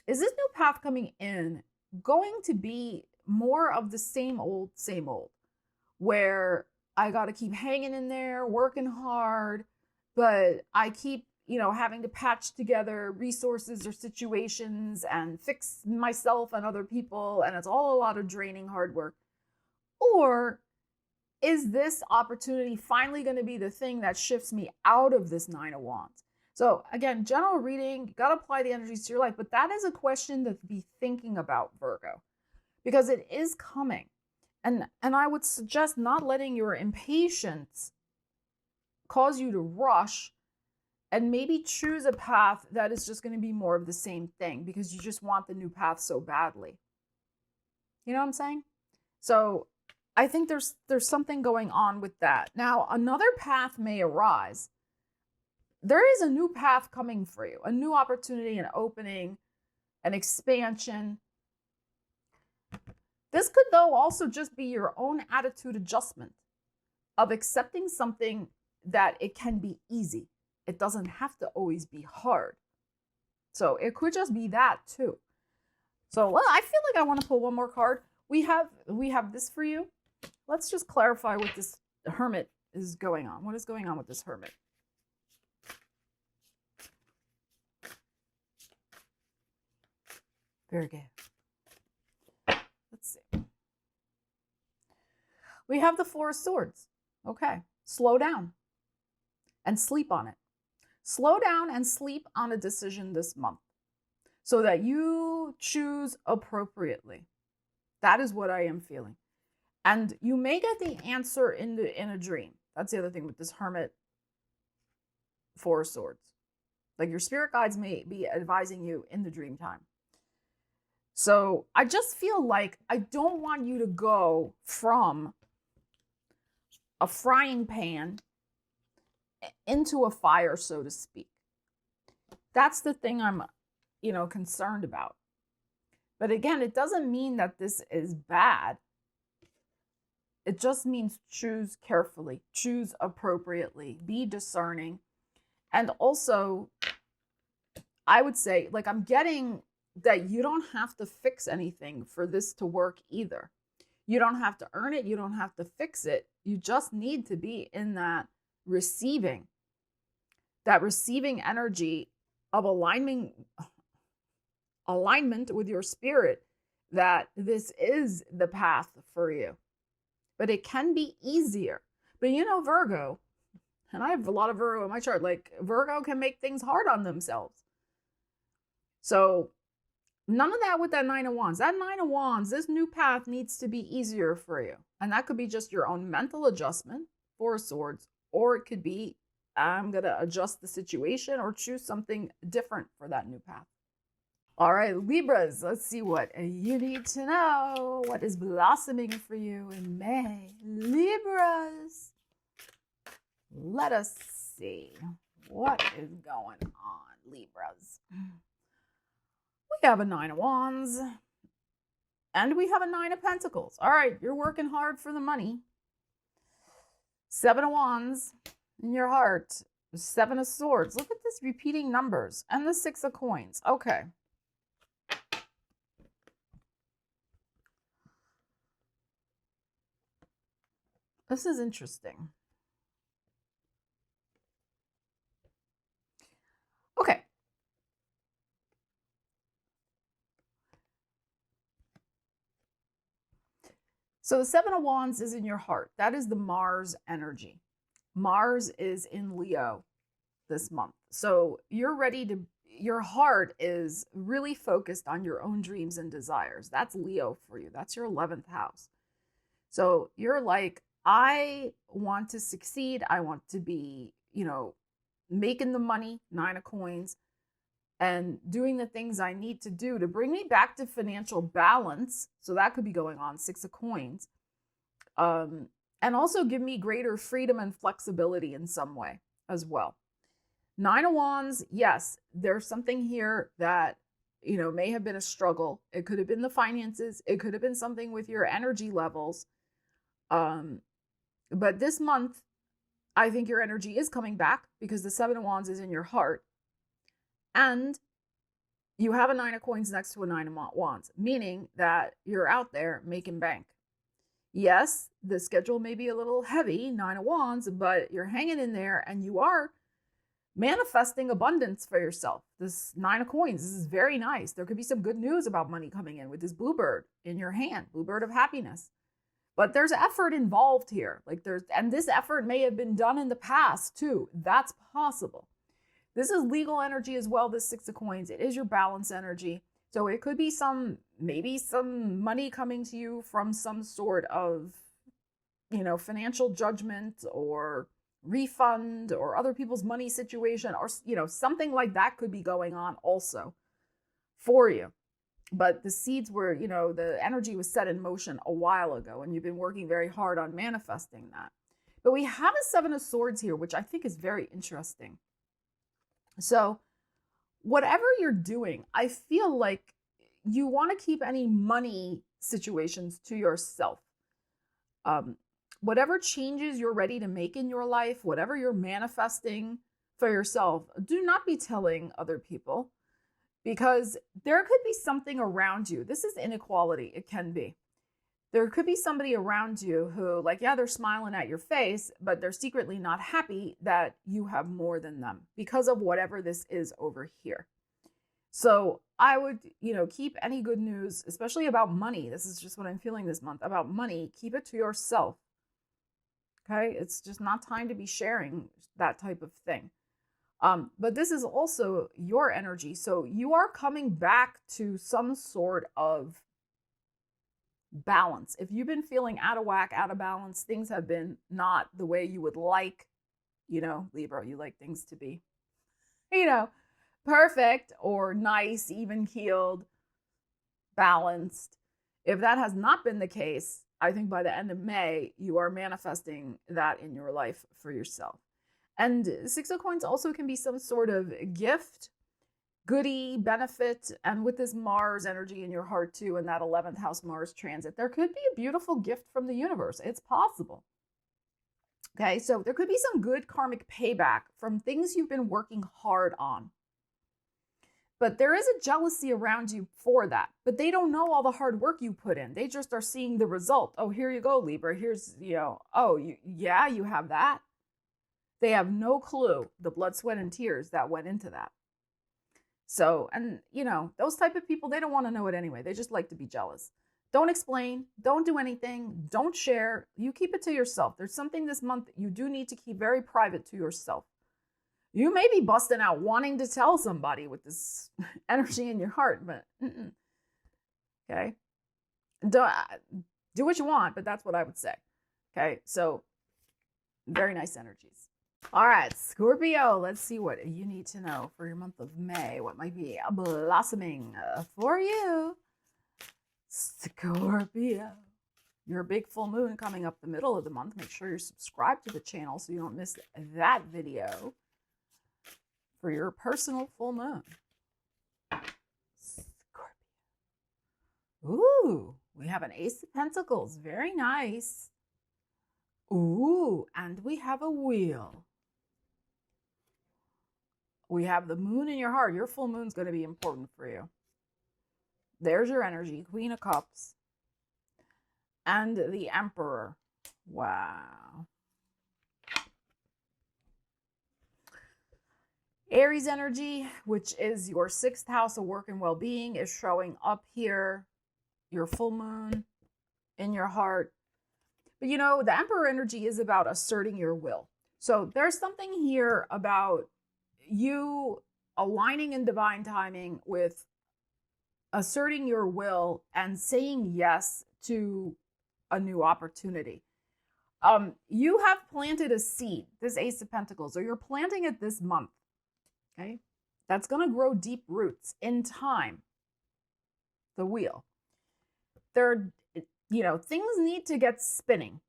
Is this new path coming in going to be more of the same old, where I got to keep hanging in there, working hard, but I keep, having to patch together resources or situations and fix myself and other people, and it's all a lot of draining hard work? Or is this opportunity finally going to be the thing that shifts me out of this 9 of Wands? So again, general reading, you got to apply the energies to your life, but that is a question to be thinking about, Virgo, because it is coming. And I would suggest not letting your impatience cause you to rush and maybe choose a path that is just going to be more of the same thing because you just want the new path so badly. You know what I'm saying? So I think there's something going on with that. Now, another path may arise. There is a new path coming for you, a new opportunity, an opening, an expansion. This could, though, also just be your own attitude adjustment of accepting something that it can be easy. It doesn't have to always be hard. So it could just be that too. So, well, I feel like I want to pull one more card. We have this for you. Let's just clarify what this Hermit is going on. What is going on with this Hermit? Very good. Let's see. We have the Four of Swords. Okay. Slow down and sleep on it. Slow down and sleep on a decision this month so that you choose appropriately. That is what I am feeling. And you may get the answer in a dream. That's the other thing with this Hermit, Four of Swords. Like your spirit guides may be advising you in the dream time. So I just feel like I don't want you to go from a frying pan into a fire, so to speak. That's the thing I'm, concerned about. But again, it doesn't mean that this is bad. It just means choose carefully, choose appropriately, be discerning. And also, I would say, like, I'm getting that you don't have to fix anything for this to work either. You don't have to earn it. You don't have to fix it. You just need to be in that receiving energy of alignment with your spirit, that this is the path for you. But it can be easier. But Virgo, and I have a lot of Virgo in my chart, like Virgo can make things hard on themselves. So none of that with that 9 of Wands. That 9 of Wands, this new path needs to be easier for you. And that could be just your own mental adjustment, Four of Swords, or it could be, I'm going to adjust the situation or choose something different for that new path. All right, Libras, let's see what you need to know. What is blossoming for you in May? Libras. Let us see what is going on, Libras. We have a 9 of Wands and we have a 9 of Pentacles. All right, you're working hard for the money. 7 of Wands in your heart. 7 of Swords. Look at this repeating numbers. And the 6 of Coins. Okay. This is interesting. Okay. So the 7 of Wands is in your heart. That is the Mars energy. Mars is in Leo this month. So you're ready to, your heart is really focused on your own dreams and desires. That's Leo for you. That's your 11th house. So you're like, I want to succeed. I want to be, making the money, 9 of Coins. and doing the things I need to do to bring me back to financial balance. So that could be going on, 6 of Coins. And also give me greater freedom and flexibility in some way as well. 9 of Wands, yes, there's something here that, you know, may have been a struggle. It could have been the finances. It could have been something with your energy levels. But this month, I think your energy is coming back because the 7 of Wands is in your heart. And you have a 9 of Coins next to a 9 of Wands, meaning that you're out there making bank. Yes, the schedule may be a little heavy, 9 of Wands, but you're hanging in there and you are manifesting abundance for yourself. This 9 of Coins, this is very nice. There could be some good news about money coming in with this bluebird in your hand, bluebird of happiness. But there's effort involved here. And this effort may have been done in the past too. That's possible. This is legal energy as well, this 6 of Coins. It is your balance energy. So it could be maybe some money coming to you from some sort of, you know, financial judgment or refund or other people's money situation, or, you know, something like that could be going on also for you. But the seeds were, you know, the energy was set in motion a while ago, and you've been working very hard on manifesting that. But we have a 7 of Swords here, which I think is very interesting. So whatever you're doing, I feel like you want to keep any money situations to yourself. Whatever changes you're ready to make in your life, whatever you're manifesting for yourself, do not be telling other people, because there could be something around you. This is inequality. It can be. There could be somebody around you who, like, yeah, they're smiling at your face, but they're secretly not happy that you have more than them because of whatever this is over here. So I would, you know, keep any good news, especially about money. This is just what I'm feeling this month about money. Keep it to yourself. Okay. It's just not time to be sharing that type of thing. But this is also your energy. So you are coming back to some sort of balance. If you've been feeling out of whack, out of balance, things have been not the way you would like, you know, Libra, you like things to be, you know, perfect or nice, even keeled, balanced. If that has not been the case, I think by the end of May, you are manifesting that in your life for yourself. And 6 of Coins also can be some sort of gift, goodie, benefit. And with this Mars energy in your heart too, and that 11th house Mars transit, there could be a beautiful gift from the universe. It's possible. Okay, so there could be some good karmic payback from things you've been working hard on. But there is a jealousy around you for that. But they don't know all the hard work you put in. They just are seeing the result. Oh, here you go, Libra. Here's, you know, oh, you have that. They have no clue the blood, sweat, and tears that went into that. So, and, you know, those type of people, they don't want to know it anyway. They just like to be jealous. Don't explain. Don't do anything. Don't share. You keep it to yourself. There's something this month you do need to keep very private to yourself. You may be busting out wanting to tell somebody with this energy in your heart, but okay. Do what you want, but that's what I would say. Okay, so very nice energies. All right, Scorpio, let's see what you need to know for your month of May. What might be blossoming for you, Scorpio. Your big full moon coming up the middle of the month. Make sure you're subscribed to the channel so you don't miss that video for your personal full moon. Scorpio. Ooh, we have an Ace of Pentacles. Very nice. Ooh, and we have a wheel. We have the moon in your heart. Your full moon's going to be important for you. There's your energy. Queen of Cups. And the Emperor. Wow. Aries energy, which is your 6th house of work and well-being, is showing up here. Your full moon in your heart. But you know, the Emperor energy is about asserting your will. So there's something here about you aligning in divine timing with asserting your will and saying yes to a new opportunity. You have planted a seed, this Ace of Pentacles, or you're planting it this month. Okay. that's going to grow deep roots in time. The wheel. There, you know, things need to get spinning.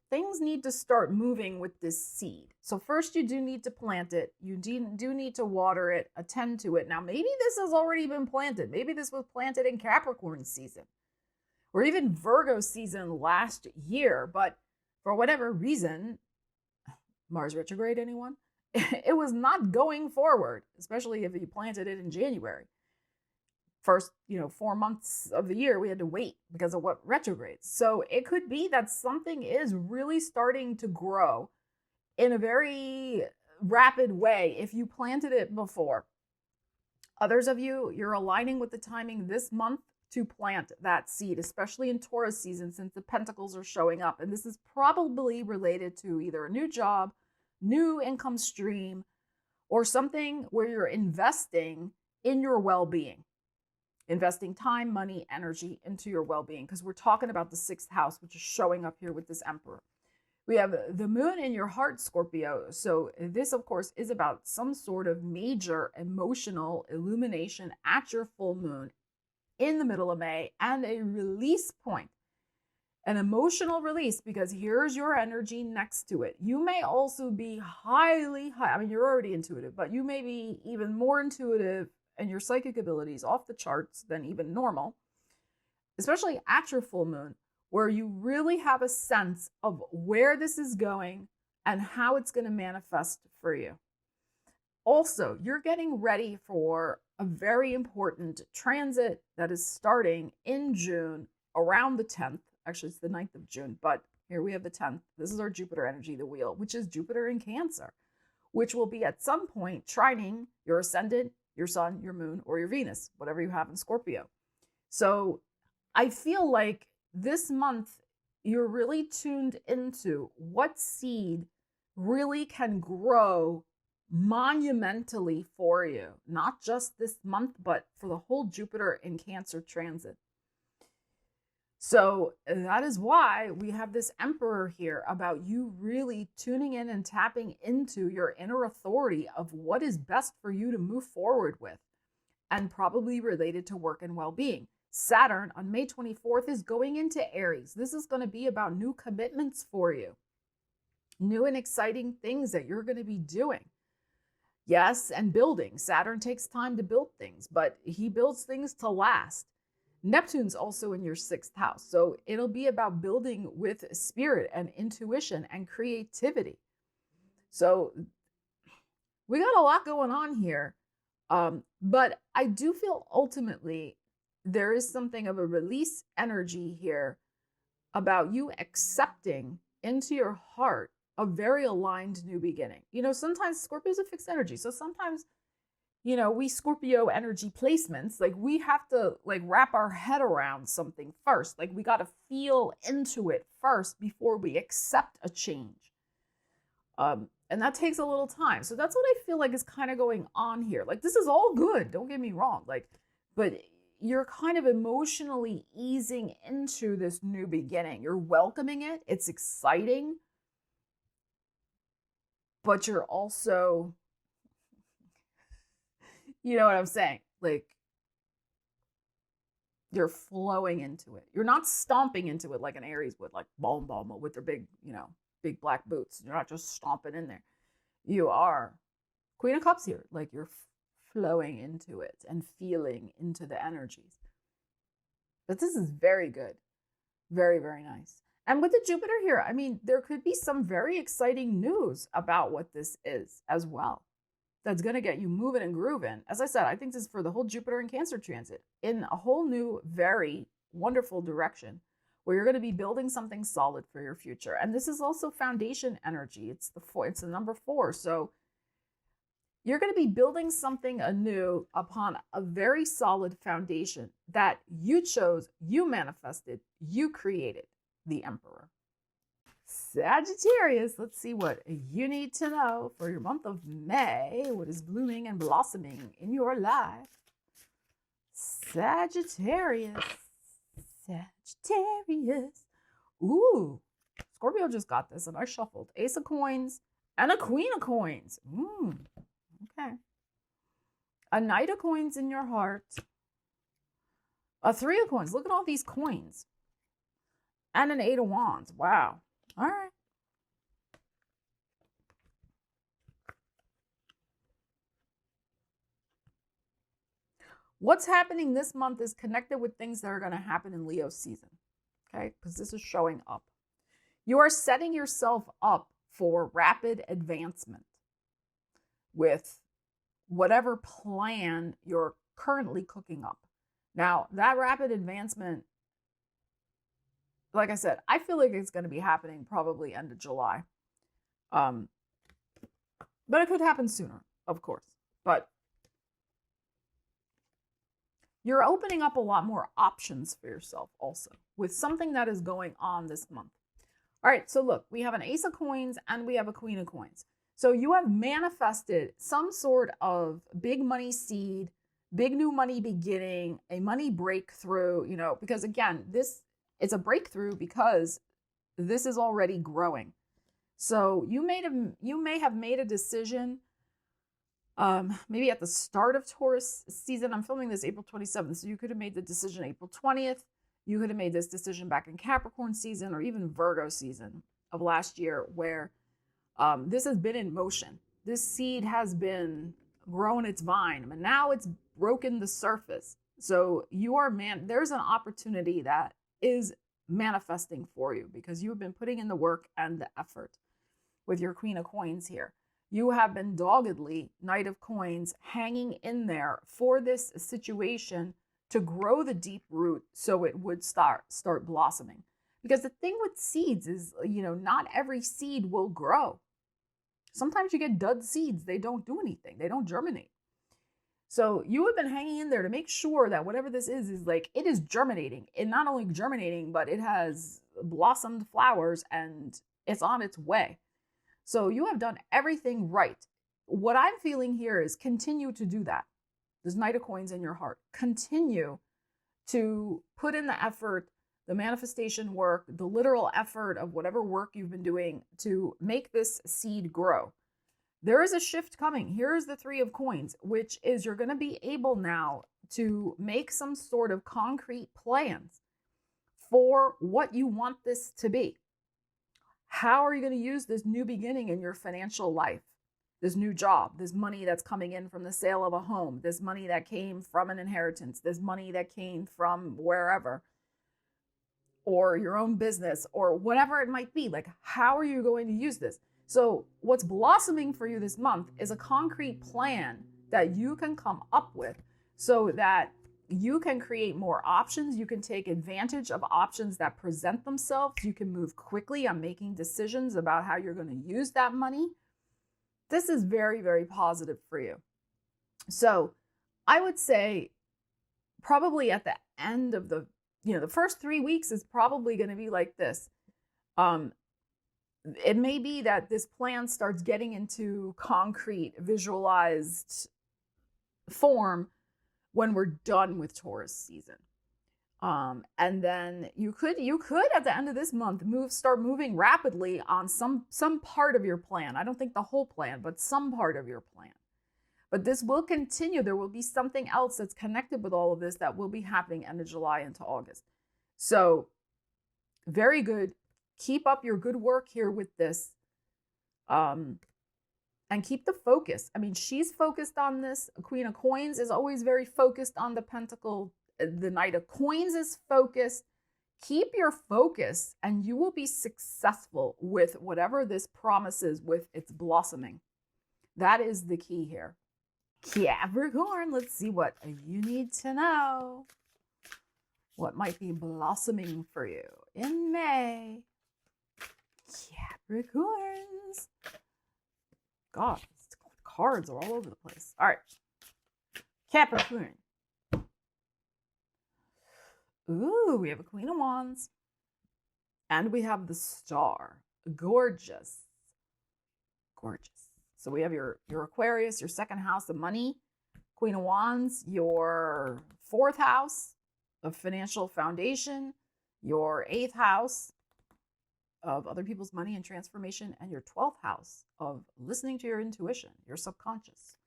Things need to start moving with this seed. So first you do need to plant it. You do need to water it, attend to it. Now, maybe this has already been planted. Maybe this was planted in Capricorn season or even Virgo season last year. But for whatever reason, Mars retrograde, anyone? It was not going forward, especially if you planted it in January. First, 4 months of the year, we had to wait because of what retrogrades. So it could be that something is really starting to grow in a very rapid way if you planted it before. Others of you, you're aligning with the timing this month to plant that seed, especially in Taurus season, since the pentacles are showing up. And this is probably related to either a new job, new income stream, or something where you're investing in your well-being. Investing time, money, energy into your well-being, because we're talking about the 6th house, which is showing up here with this Emperor. We have the moon in your heart, Scorpio. So this, of course, is about some sort of major emotional illumination at your full moon in the middle of May, and a release point, an emotional release, because here's your energy next to it. You may also be highly, I mean, you're already intuitive, but you may be even more intuitive and your psychic abilities off the charts than even normal, especially at your full moon, where you really have a sense of where this is going and how it's going to manifest for you. Also, you're getting ready for a very important transit that is starting in June around the 10th. Actually, it's the 9th of June, but here we have the 10th. This is our Jupiter energy, the wheel, which is Jupiter in Cancer, which will be at some point trining your ascendant, your sun, your moon, or your Venus, whatever you have in Scorpio. So I feel like this month you're really tuned into what seed really can grow monumentally for you, not just this month, but for the whole Jupiter in Cancer transit. So that is why we have this Emperor here about you really tuning in and tapping into your inner authority of what is best for you to move forward with, and probably related to work and well-being. Saturn on May 24th is going into Aries. This is going to be about new commitments for you, new and exciting things that you're going to be doing. Yes, and building. Saturn takes time to build things, but he builds things to last. Neptune's also in your 6th house. So it'll be about building with spirit and intuition and creativity. So we got a lot going on here. But I do feel ultimately there is something of a release energy here about you accepting into your heart a very aligned new beginning. Sometimes Scorpio's a fixed energy. So sometimes we Scorpio energy placements, like we have to wrap our head around something first. Like we got to feel into it first before we accept a change. And that takes a little time. So that's what I feel like is kind of going on here. Like this is all good. Don't get me wrong. But you're kind of emotionally easing into this new beginning. You're welcoming it. It's exciting. But you're also, you know what I'm saying? Like, you're flowing into it. You're not stomping into it like an Aries would, like boom, with their big, big black boots. You're not just stomping in there. You are Queen of Cups here. Like you're flowing into it and feeling into the energies. But this is very good. Very, very nice. And with the Jupiter here, I mean, there could be some very exciting news about what this is as well. That's going to get you moving and grooving. As I said, I think this is for the whole Jupiter and Cancer transit in a whole new, very wonderful direction where you're going to be building something solid for your future. And this is also foundation energy. It's the number 4. So you're going to be building something anew upon a very solid foundation that you chose, you manifested, you created, the Emperor. Sagittarius, let's see what you need to know for your month of May. What is blooming and blossoming in your life? Sagittarius. Ooh, Scorpio just got this, and I shuffled Ace of Coins and a Queen of Coins. Okay. a Knight of Coins in your heart, a Three of Coins. Look at all these coins. And an Eight of Wands. Wow. All right. What's happening this month is connected with things that are going to happen in Leo season. Okay? Because this is showing up. You are setting yourself up for rapid advancement with whatever plan you're currently cooking up. Now, that rapid advancement, like I said, I feel like it's going to be happening probably end of July. But it could happen sooner, of course. But you're opening up a lot more options for yourself also with something that is going on this month. All right, so look, we have an Ace of Coins and we have a Queen of Coins. So you have manifested some sort of big money seed, big new money beginning, a money breakthrough, you know, because again, it's a breakthrough because this is already growing. So you may have made a decision maybe at the start of Taurus season. I'm filming this April 27th, so you could have made the decision April 20th. You could have made this decision back in Capricorn season or even Virgo season of last year where this has been in motion. This seed has been grown its vine, and now it's broken the surface. So there's an opportunity that is manifesting for you because you have been putting in the work and the effort with your Queen of Coins here. You have been doggedly, Knight of Coins, hanging in there for this situation to grow the deep root so it would start blossoming. Because the thing with seeds is, you know, not every seed will grow. Sometimes you get dud seeds. They don't do anything. They don't germinate. So you have been hanging in there to make sure that whatever this is like, it is germinating. And not only germinating, but it has blossomed flowers and it's on its way. So you have done everything right. What I'm feeling here is continue to do that. There's Knight of Coins in your heart. Continue to put in the effort, the manifestation work, the literal effort of whatever work you've been doing to make this seed grow. There is a shift coming. Here's the Three of Coins, which is you're going to be able now to make some sort of concrete plans for what you want this to be. How are you going to use this new beginning in your financial life? This new job, this money that's coming in from the sale of a home, this money that came from an inheritance, this money that came from wherever, or your own business, or whatever it might be. Like, how are you going to use this? So what's blossoming for you this month is a concrete plan that you can come up with so that you can create more options. You can take advantage of options that present themselves. You can move quickly on making decisions about how you're going to use that money. This is very, very positive for you. So I would say probably at the end of the first 3 weeks is probably going to be like this. It may be that this plan starts getting into concrete, visualized form when we're done with Taurus season. And then you could at the end of this month start moving rapidly on some part of your plan. I don't think the whole plan, but some part of your plan. But this will continue. There will be something else that's connected with all of this that will be happening end of July into August. So very good. Keep up your good work here with this. And keep the focus. I mean, she's focused on this. Queen of Coins is always very focused on the Pentacle. The Knight of Coins is focused. Keep your focus and you will be successful with whatever this promises with its blossoming. That is the key here. Capricorn, let's see what you need to know. What might be blossoming for you in May. Capricorns. God, cards are all over the place. All right. Capricorn. Ooh, we have a Queen of Wands. And we have the Star. Gorgeous. Gorgeous. So we have your Aquarius, your second house of money. Queen of Wands, your fourth house of financial foundation. Your eighth house of other people's money and transformation, and your 12th house of listening to your intuition, your subconscious.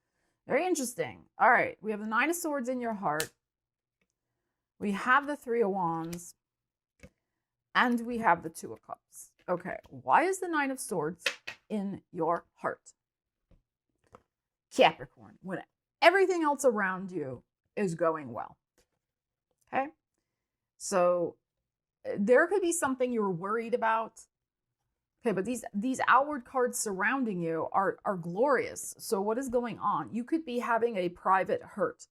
Very interesting. All right, we have the Nine of Swords in your heart. We have the Three of Wands. And we have the Two of Cups. Okay, why is the Nine of Swords in your heart? Capricorn, when everything else around you is going well. Okay, so there could be something you're worried about. Okay, but these outward cards surrounding you are glorious. So what is going on? You could be having a private hurt.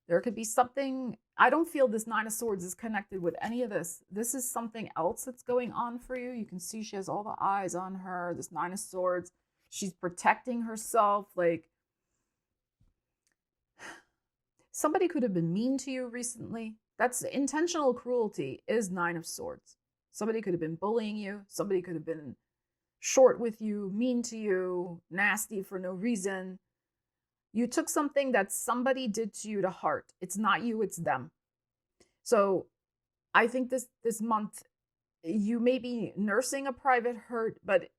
There could be something. I don't feel this Nine of Swords is connected with any of this. This is something else that's going on for you. You can see she has all the eyes on her. This Nine of Swords. She's protecting herself. Like, somebody could have been mean to you recently. That's intentional cruelty is Nine of Swords. Somebody could have been bullying you. Somebody could have been short with you, mean to you, nasty for no reason. You took something that somebody did to you to heart. It's not you, it's them. So I think this month, you may be nursing a private hurt, but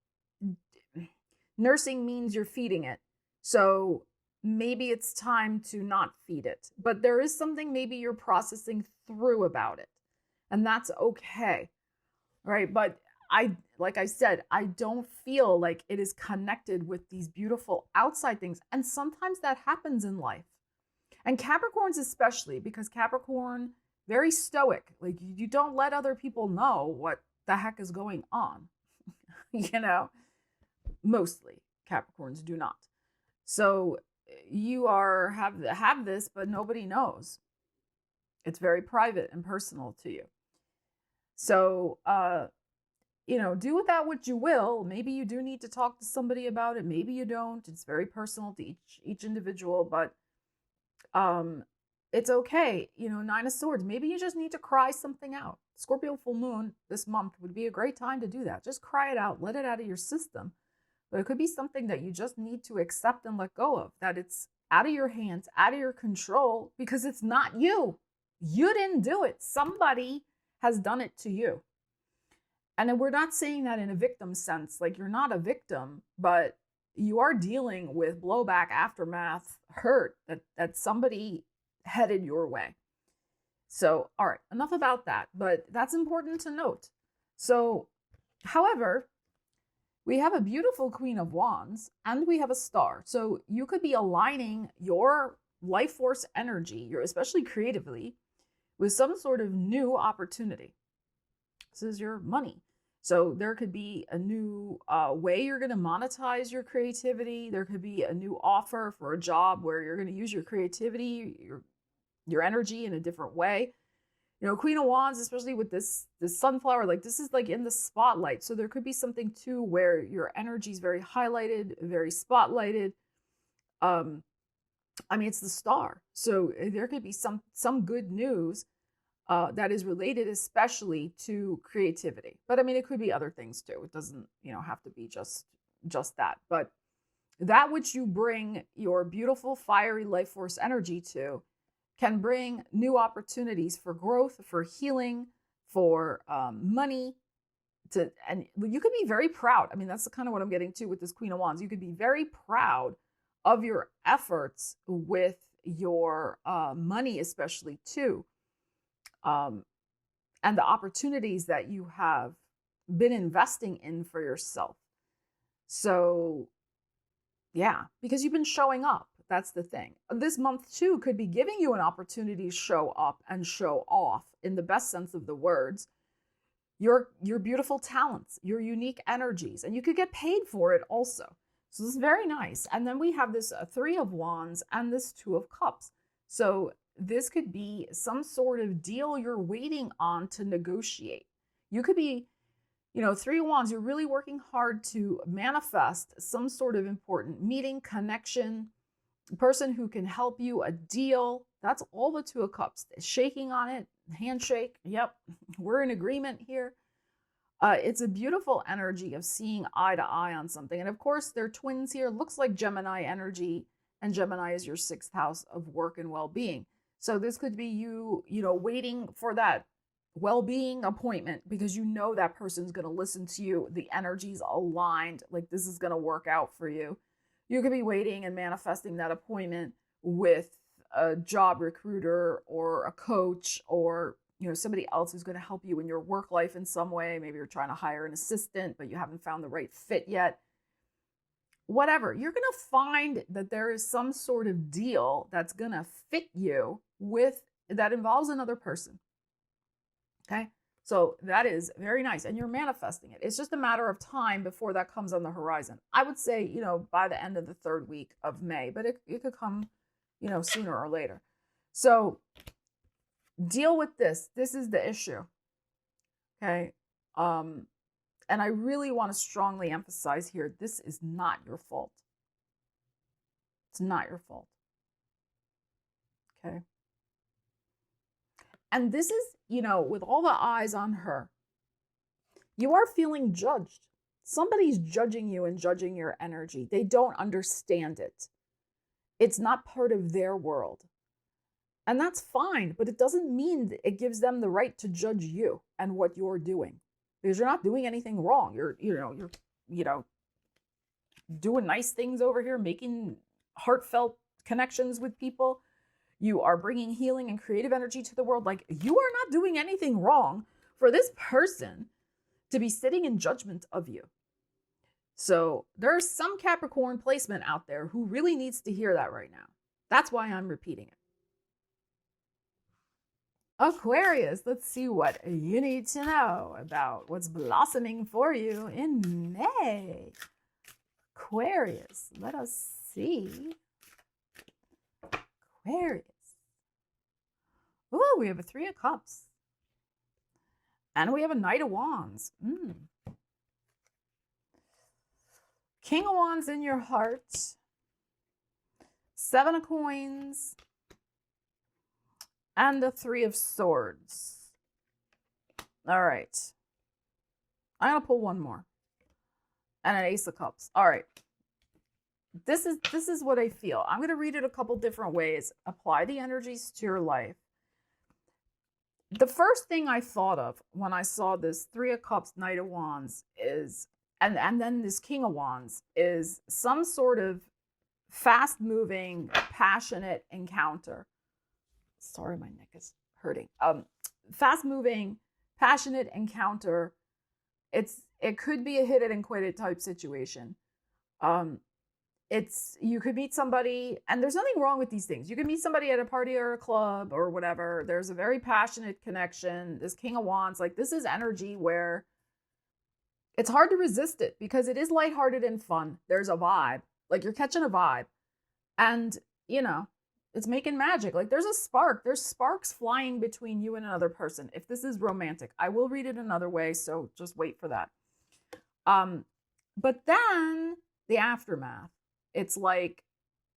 nursing means you're feeding it. So maybe it's time to not feed it. But there is something maybe you're processing through about it. And that's okay. Right? But like I said, I don't feel like it is connected with these beautiful outside things. And sometimes that happens in life. And Capricorns especially, because Capricorn, very stoic. Like, you don't let other people know what the heck is going on. You know, mostly Capricorns do not. So you have this, but nobody knows. It's very private and personal to you. So, do with that what you will. Maybe you do need to talk to somebody about it. Maybe you don't. It's very personal to each individual, but it's okay. Nine of Swords. Maybe you just need to cry something out. Scorpio full moon this month would be a great time to do that. Just cry it out. Let it out of your system. But it could be something that you just need to accept and let go of, that it's out of your hands, out of your control, because it's not you. You didn't do it. Somebody has done it to you. And we're not saying that in a victim sense, like you're not a victim, but you are dealing with blowback, aftermath, hurt that somebody headed your way. So, all right, enough about that, but that's important to note. So, however, we have a beautiful Queen of Wands and we have a star. So you could be aligning your life force energy, especially creatively, with some sort of new opportunity. This is your money. So there could be a new way you're going to monetize your creativity. There could be a new offer for a job where you're going to use your creativity, your energy in a different way. Queen of Wands, especially with this sunflower, like this is like in the spotlight. So there could be something too where your energy is very highlighted, very spotlighted. It's the star. So there could be some good news that is related especially to creativity. But it could be other things too. It doesn't, have to be just that. But that which you bring your beautiful fiery life force energy to can bring new opportunities for growth, for healing, for money. And you could be very proud. That's kind of what I'm getting to with this Queen of Wands. You could be very proud of your efforts with your money, especially too. And the opportunities that you have been investing in for yourself. So, yeah, because you've been showing up. That's the thing. This month too could be giving you an opportunity to show up and show off in the best sense of the words. Your beautiful talents, your unique energies, and you could get paid for it also. So this is very nice. And then we have this Three of Wands and this Two of Cups. So this could be some sort of deal you're waiting on to negotiate. You could be, Three of Wands, you're really working hard to manifest some sort of important meeting, connection, person who can help you, a deal. That's all the Two of Cups. Shaking on it, handshake. Yep, we're in agreement here. It's a beautiful energy of seeing eye to eye on something. And of course, they're twins here. Looks like Gemini energy, and Gemini is your 6th house of work and well-being. So this could be you, waiting for that well-being appointment because that person's going to listen to you. The energy's aligned. Like this is going to work out for you. You could be waiting and manifesting that appointment with a job recruiter or a coach, or somebody else who's going to help you in your work life in some way. Maybe you're trying to hire an assistant, but you haven't found the right fit yet. Whatever, you're going to find that there is some sort of deal that's going to fit you that involves another person. Okay, so that is very nice, and you're manifesting it. It's just a matter of time before that comes on the horizon. I would say, by the end of the 3rd week of May, but it could come, sooner or later. So deal with this. This is the issue. Okay. And I really want to strongly emphasize here, this is not your fault. It's not your fault. Okay. And this is, with all the eyes on her, you are feeling judged. Somebody's judging you and judging your energy. They don't understand it. It's not part of their world. And that's fine, but it doesn't mean that it gives them the right to judge you and what you're doing. Because you're not doing anything wrong. You're doing nice things over here, making heartfelt connections with people. You are bringing healing and creative energy to the world. Like, you are not doing anything wrong for this person to be sitting in judgment of you. So there's some Capricorn placement out there who really needs to hear that right now. That's why I'm repeating it. Aquarius, let's see what you need to know about what's blossoming for you in May. Aquarius, let us see. Aquarius. Oh, we have a 3 of Cups. And we have a Knight of Wands. King of Wands in your heart. 7 of Coins. And a 3 of Swords. All right. I'm going to pull one more. And an Ace of Cups. All right. This is what I feel. I'm going to read it a couple different ways. Apply the energies to your life. The first thing I thought of when I saw this 3 of Cups, Knight of Wands is, and then this King of Wands, is some sort of fast-moving, passionate encounter. Sorry, my neck is hurting. Fast-moving, passionate encounter. It could be a hit it and quit it type situation. You could meet somebody, and there's nothing wrong with these things. You could meet somebody at a party or a club or whatever. There's a very passionate connection. This King of Wands, like, this is energy where it's hard to resist it because it is lighthearted and fun. There's a vibe, like you're catching a vibe, and it's making magic. Like, there's a spark. There's sparks flying between you and another person. If this is romantic, I will read it another way, so just wait for that. But then the aftermath. It's like,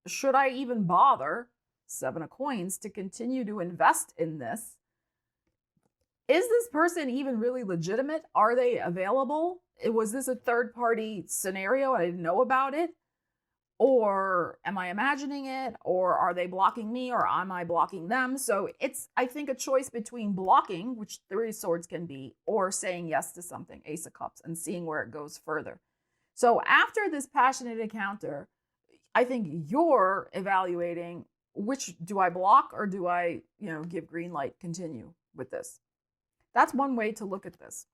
should I even bother, 7 of Coins, to continue to invest in this? Is this person even really legitimate? Are they available? Was this a third-party scenario and I didn't know about it? Or am I imagining it? Or are they blocking me? Or am I blocking them? So it's, I think, a choice between blocking, which 3 of Swords can be, or saying yes to something, Ace of Cups, and seeing where it goes further. So after this passionate encounter, I think you're evaluating, which do I block or do I, give green light, continue with this? That's one way to look at this.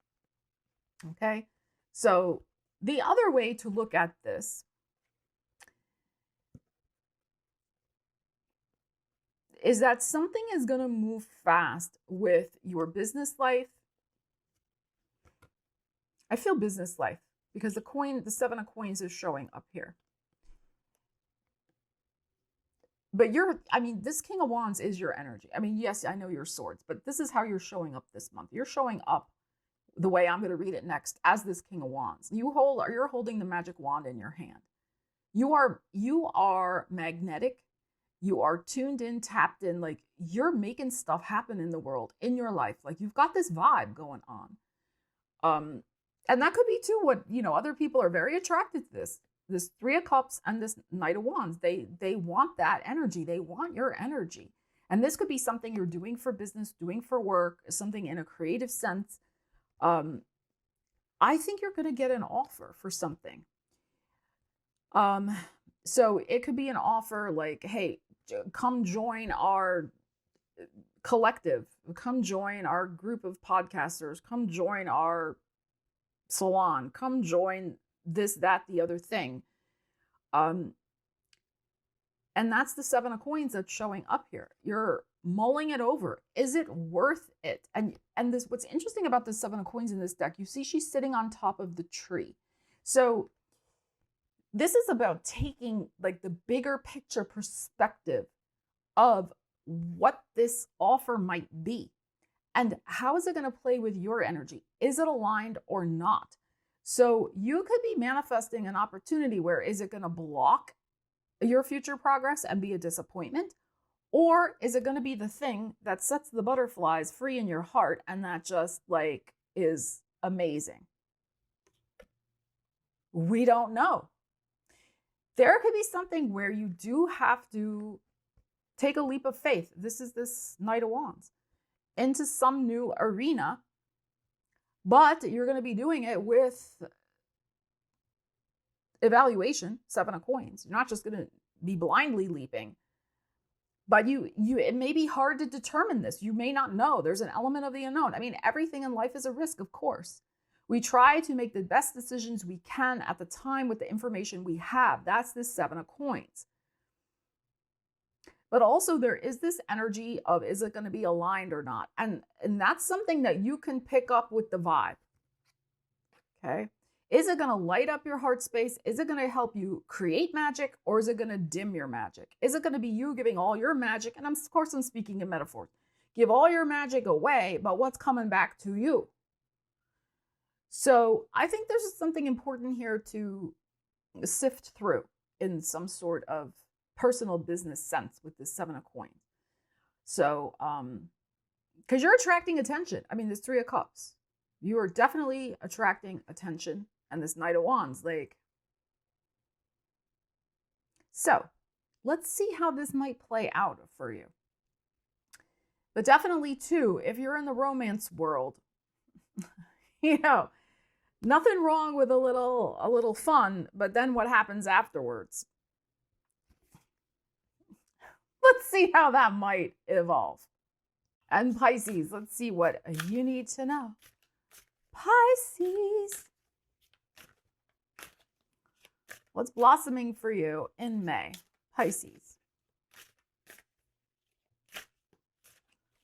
Okay. So the other way to look at this is that something is going to move fast with your business life. I feel business life because the 7 of Coins is showing up here. But this King of Wands is your energy. I mean, yes, I know your Swords, but this is how you're showing up this month. You're showing up the way I'm going to read it next as this King of Wands. You're holding the magic wand in your hand. You are magnetic. You are tuned in, tapped in, like you're making stuff happen in the world, in your life. Like you've got this vibe going on. And that could be too what, other people are very attracted to this 3 of Cups and this Knight of Wands. They want that energy. They want your energy. And this could be something you're doing for business, doing for work, something in a creative sense. I think you're going to get an offer for something. So it could be an offer like, hey, come join our collective, come join our group of podcasters, come join our salon, come join this, that, the other thing. And that's the 7 of coins that's showing up here. You're mulling it over. Is it worth it? And this, what's interesting about the 7 of coins in this deck, you see she's sitting on top of the tree. So this is about taking like the bigger picture perspective of what this offer might be. And how is it going to play with your energy? Is it aligned or not? So you could be manifesting an opportunity where is it going to block your future progress and be a disappointment? Or is it going to be the thing that sets the butterflies free in your heart and that just like is amazing? We don't know. There could be something where you do have to take a leap of faith. This is this Knight of Wands into some new arena, but you're going to be doing it with evaluation, 7 of coins. You're not just going to be blindly leaping, but it may be hard to determine this. You may not know. There's an element of the unknown. I mean, everything in life is a risk, of course. We try to make the best decisions we can at the time with the information we have. That's this 7 of coins. But also there is this energy of, is it going to be aligned or not? And that's something that you can pick up with the vibe. Okay. Is it going to light up your heart space? Is it going to help you create magic, or is it going to dim your magic? Is it going to be you giving all your magic? And of course I'm speaking in metaphors. Give all your magic away, but what's coming back to you? So I think there's something important here to sift through in some sort of personal business sense with this 7 of coins. So, because you're attracting attention. I mean, this 3 of cups, you are definitely attracting attention, and this Knight of Wands, like, so let's see how this might play out for you. But definitely too, if you're in the romance world, you know, nothing wrong with a little fun, but then what happens afterwards? Let's see how that might evolve. And Pisces, let's see what you need to know. Pisces. What's blossoming for you in May? Pisces.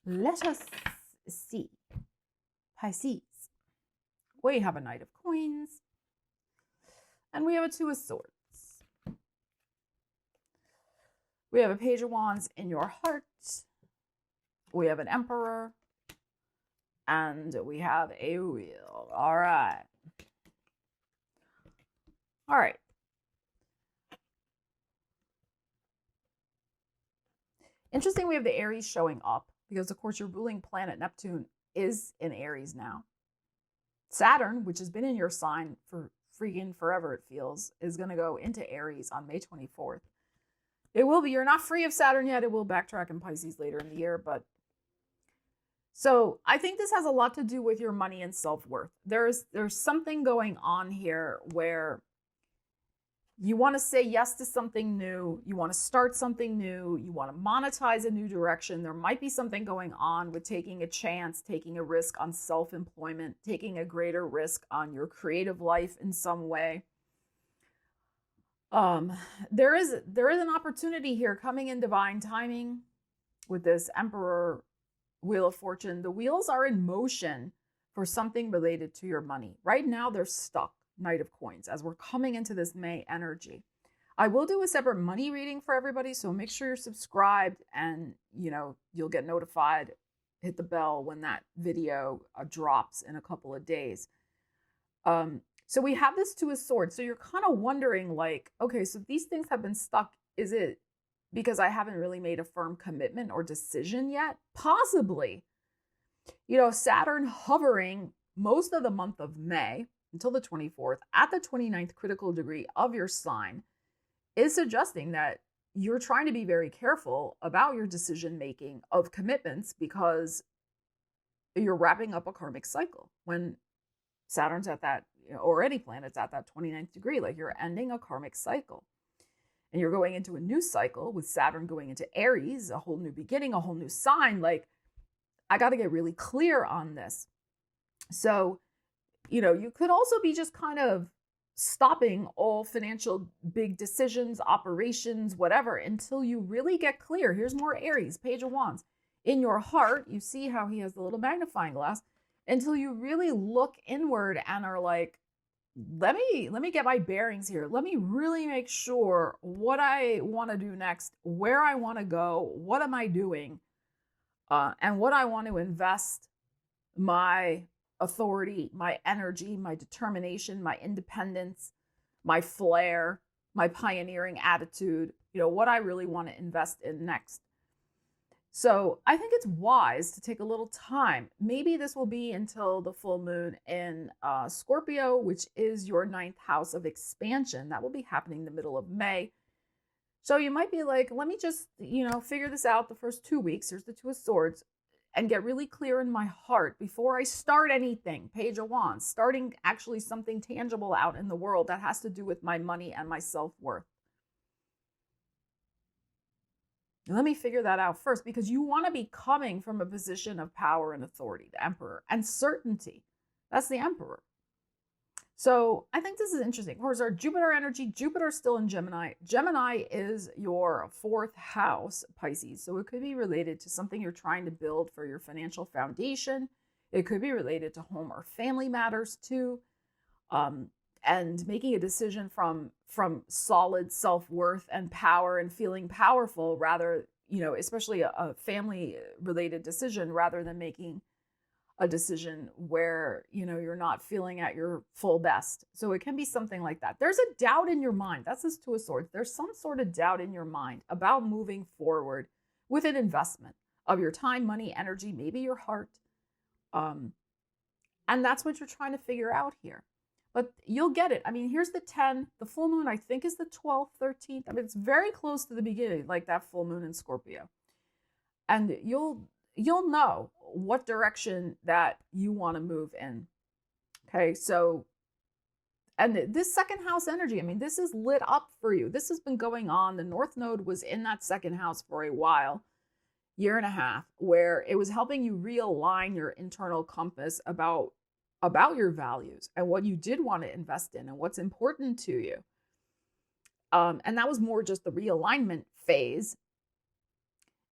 Let us see. Pisces. We have a Knight of Coins. And we have a 2 of Swords. We have a Page of Wands in your heart. We have an Emperor. And we have a Wheel. All right. All right. Interesting, we have the Aries showing up because, of course, your ruling planet Neptune is in Aries now. Saturn, which has been in your sign for freaking forever, it feels, is going to go into Aries on May 24th. It will be. You're not free of Saturn yet. It will backtrack in Pisces later in the year. But so I think this has a lot to do with your money and self-worth. There's something going on here where you want to say yes to something new. You want to start something new. You want to monetize a new direction. There might be something going on with taking a chance, taking a risk on self-employment, taking a greater risk on your creative life in some way. There is an opportunity here coming in divine timing with this Emperor, Wheel of Fortune. The wheels are in motion for something related to your money. Right now, they're stuck. Knight of Coins, as we're coming into this May energy. I will do a separate money reading for everybody, so make sure you're subscribed and, you know, you'll get notified, hit the bell when that video drops in a couple of days. So we have this 2 of Swords. So you're kind of wondering, like, okay, so these things have been stuck. Is it because I haven't really made a firm commitment or decision yet? Possibly. You know, Saturn hovering most of the month of May until the 24th at the 29th critical degree of your sign is suggesting that you're trying to be very careful about your decision making of commitments because you're wrapping up a karmic cycle when Saturn's at that, or any planet's at that 29th degree, like you're ending a karmic cycle. and you're going into a new cycle with Saturn going into Aries, a whole new beginning, a whole new sign. Like, I got to get really clear on this. So, you could also be just kind of stopping all financial big decisions, operations, whatever, until you really get clear. Here's more Aries, Page of Wands. In your heart, you see how he has the little magnifying glass, until you really look inward and are like, let me get my bearings here. Let me really make sure what I want to do next, where I want to go, what am I doing, and what I want to invest my authority, my energy, my determination, my independence, my flair, my pioneering attitude, what I really want to invest in next. So I think it's wise to take a little time. Maybe this will be until the full moon in Scorpio, which is your 9th house of expansion. That will be happening in the middle of May. So you might be like, let me just, figure this out the first 2 weeks. Here's the Two of Swords, and get really clear in my heart before I start anything. Page of Wands, starting actually something tangible out in the world that has to do with my money and my self-worth. Let me figure that out first, because you want to be coming from a position of power and authority, the Emperor, and certainty. That's the Emperor. So I think this is interesting. Of course, our Jupiter energy, Jupiter still in Gemini. Gemini is your 4th house, Pisces. So it could be related to something you're trying to build for your financial foundation. It could be related to home or family matters too. And making a decision from solid self-worth and power and feeling powerful, rather, especially a family-related decision, rather than making a decision where, you're not feeling at your full best. So it can be something like that. There's a doubt in your mind. That's this Two of Swords. There's some sort of doubt in your mind about moving forward with an investment of your time, money, energy, maybe your heart. And that's what you're trying to figure out here. But you'll get it. I mean, here's the 10. The full moon, I think, is the 12th, 13th. I mean, it's very close to the beginning, like that full moon in Scorpio. And you'll know what direction that you want to move in. Okay, so, and this 2nd house energy, I mean, this is lit up for you. This has been going on. The North Node was in that 2nd house for a while, year and a half, where it was helping you realign your internal compass about your values and what you did want to invest in and what's important to you. And that was more just the realignment phase.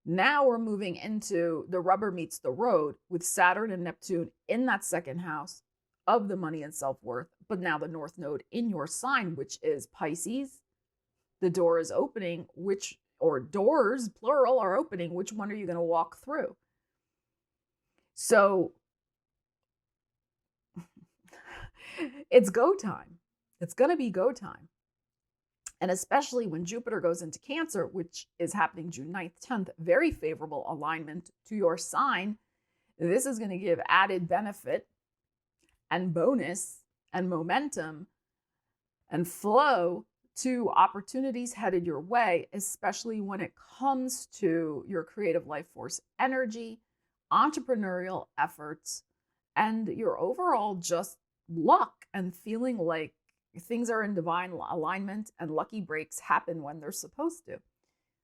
Now we're moving into the rubber meets the road with Saturn and Neptune in that 2nd house of the money and self-worth. But now the North Node in your sign, which is Pisces, the door is opening, or doors, plural, are opening. Which one are you going to walk through? So it's go time. It's going to be go time. And especially when Jupiter goes into Cancer, which is happening June 9th, 10th, very favorable alignment to your sign. This is going to give added benefit and bonus and momentum and flow to opportunities headed your way, especially when it comes to your creative life force energy, entrepreneurial efforts, and your overall just luck and feeling like things are in divine alignment and lucky breaks happen when they're supposed to.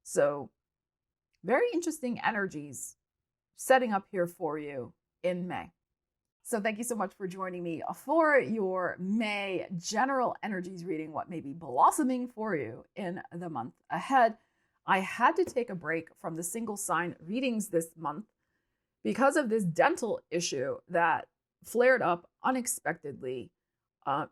So very interesting energies setting up here for you in May. So thank you so much for joining me for your May general energies reading, what may be blossoming for you in the month ahead. I had to take a break from the single sign readings this month because of this dental issue that flared up unexpectedly.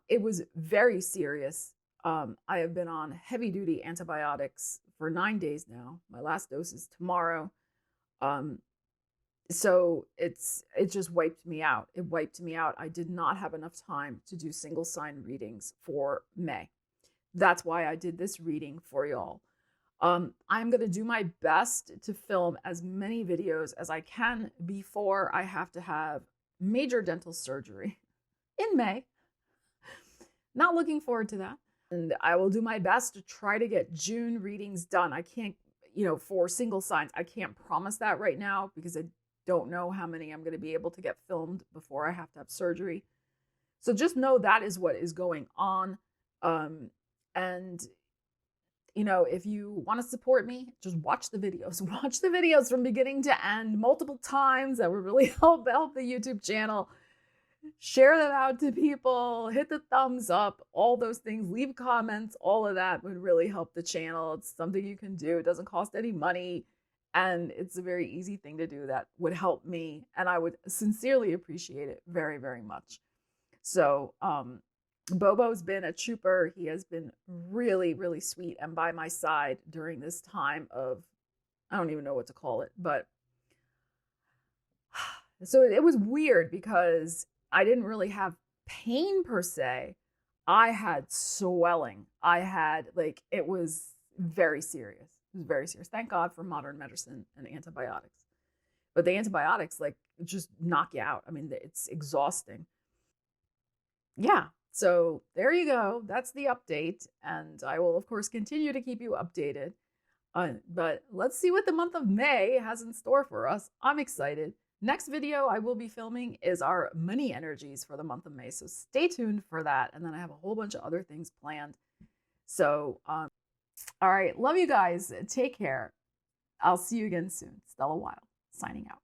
It was very serious. I have been on heavy duty antibiotics for 9 days now. My last dose is tomorrow. So it just wiped me out. It wiped me out. I did not have enough time to do single sign readings for May. That's why I did this reading for y'all. I'm going to do my best to film as many videos as I can before I have to have major dental surgery in May. Not looking forward to that. And I will do my best to try to get June readings done. I can't, for single signs, I can't promise that right now because I don't know how many I'm going to be able to get filmed before I have to have surgery. So just know that is what is going on. And, you know, if you want to support me, just watch the videos. Watch the videos from beginning to end multiple times. That would really help the YouTube channel. Share them out to people, hit the thumbs up, all those things, leave comments, all of that would really help the channel. It's something you can do. It doesn't cost any money. And it's a very easy thing to do that would help me. And I would sincerely appreciate it very, very much. So, Bobo's been a trooper. He has been really, really sweet and by my side during this time of, I don't even know what to call it, but so it was weird because I didn't really have pain per se. I had swelling. I had like, it was very serious. It was very serious. Thank God for modern medicine and antibiotics. But the antibiotics like just knock you out. I mean, it's exhausting. Yeah. So there you go. That's the update. And I will, of course, continue to keep you updated. But let's see what the month of May has in store for us. I'm excited. Next video I will be filming is our money energies for the month of May. So stay tuned for that. And then I have a whole bunch of other things planned. So, all right. Love you guys. Take care. I'll see you again soon. Stella Wilde signing out.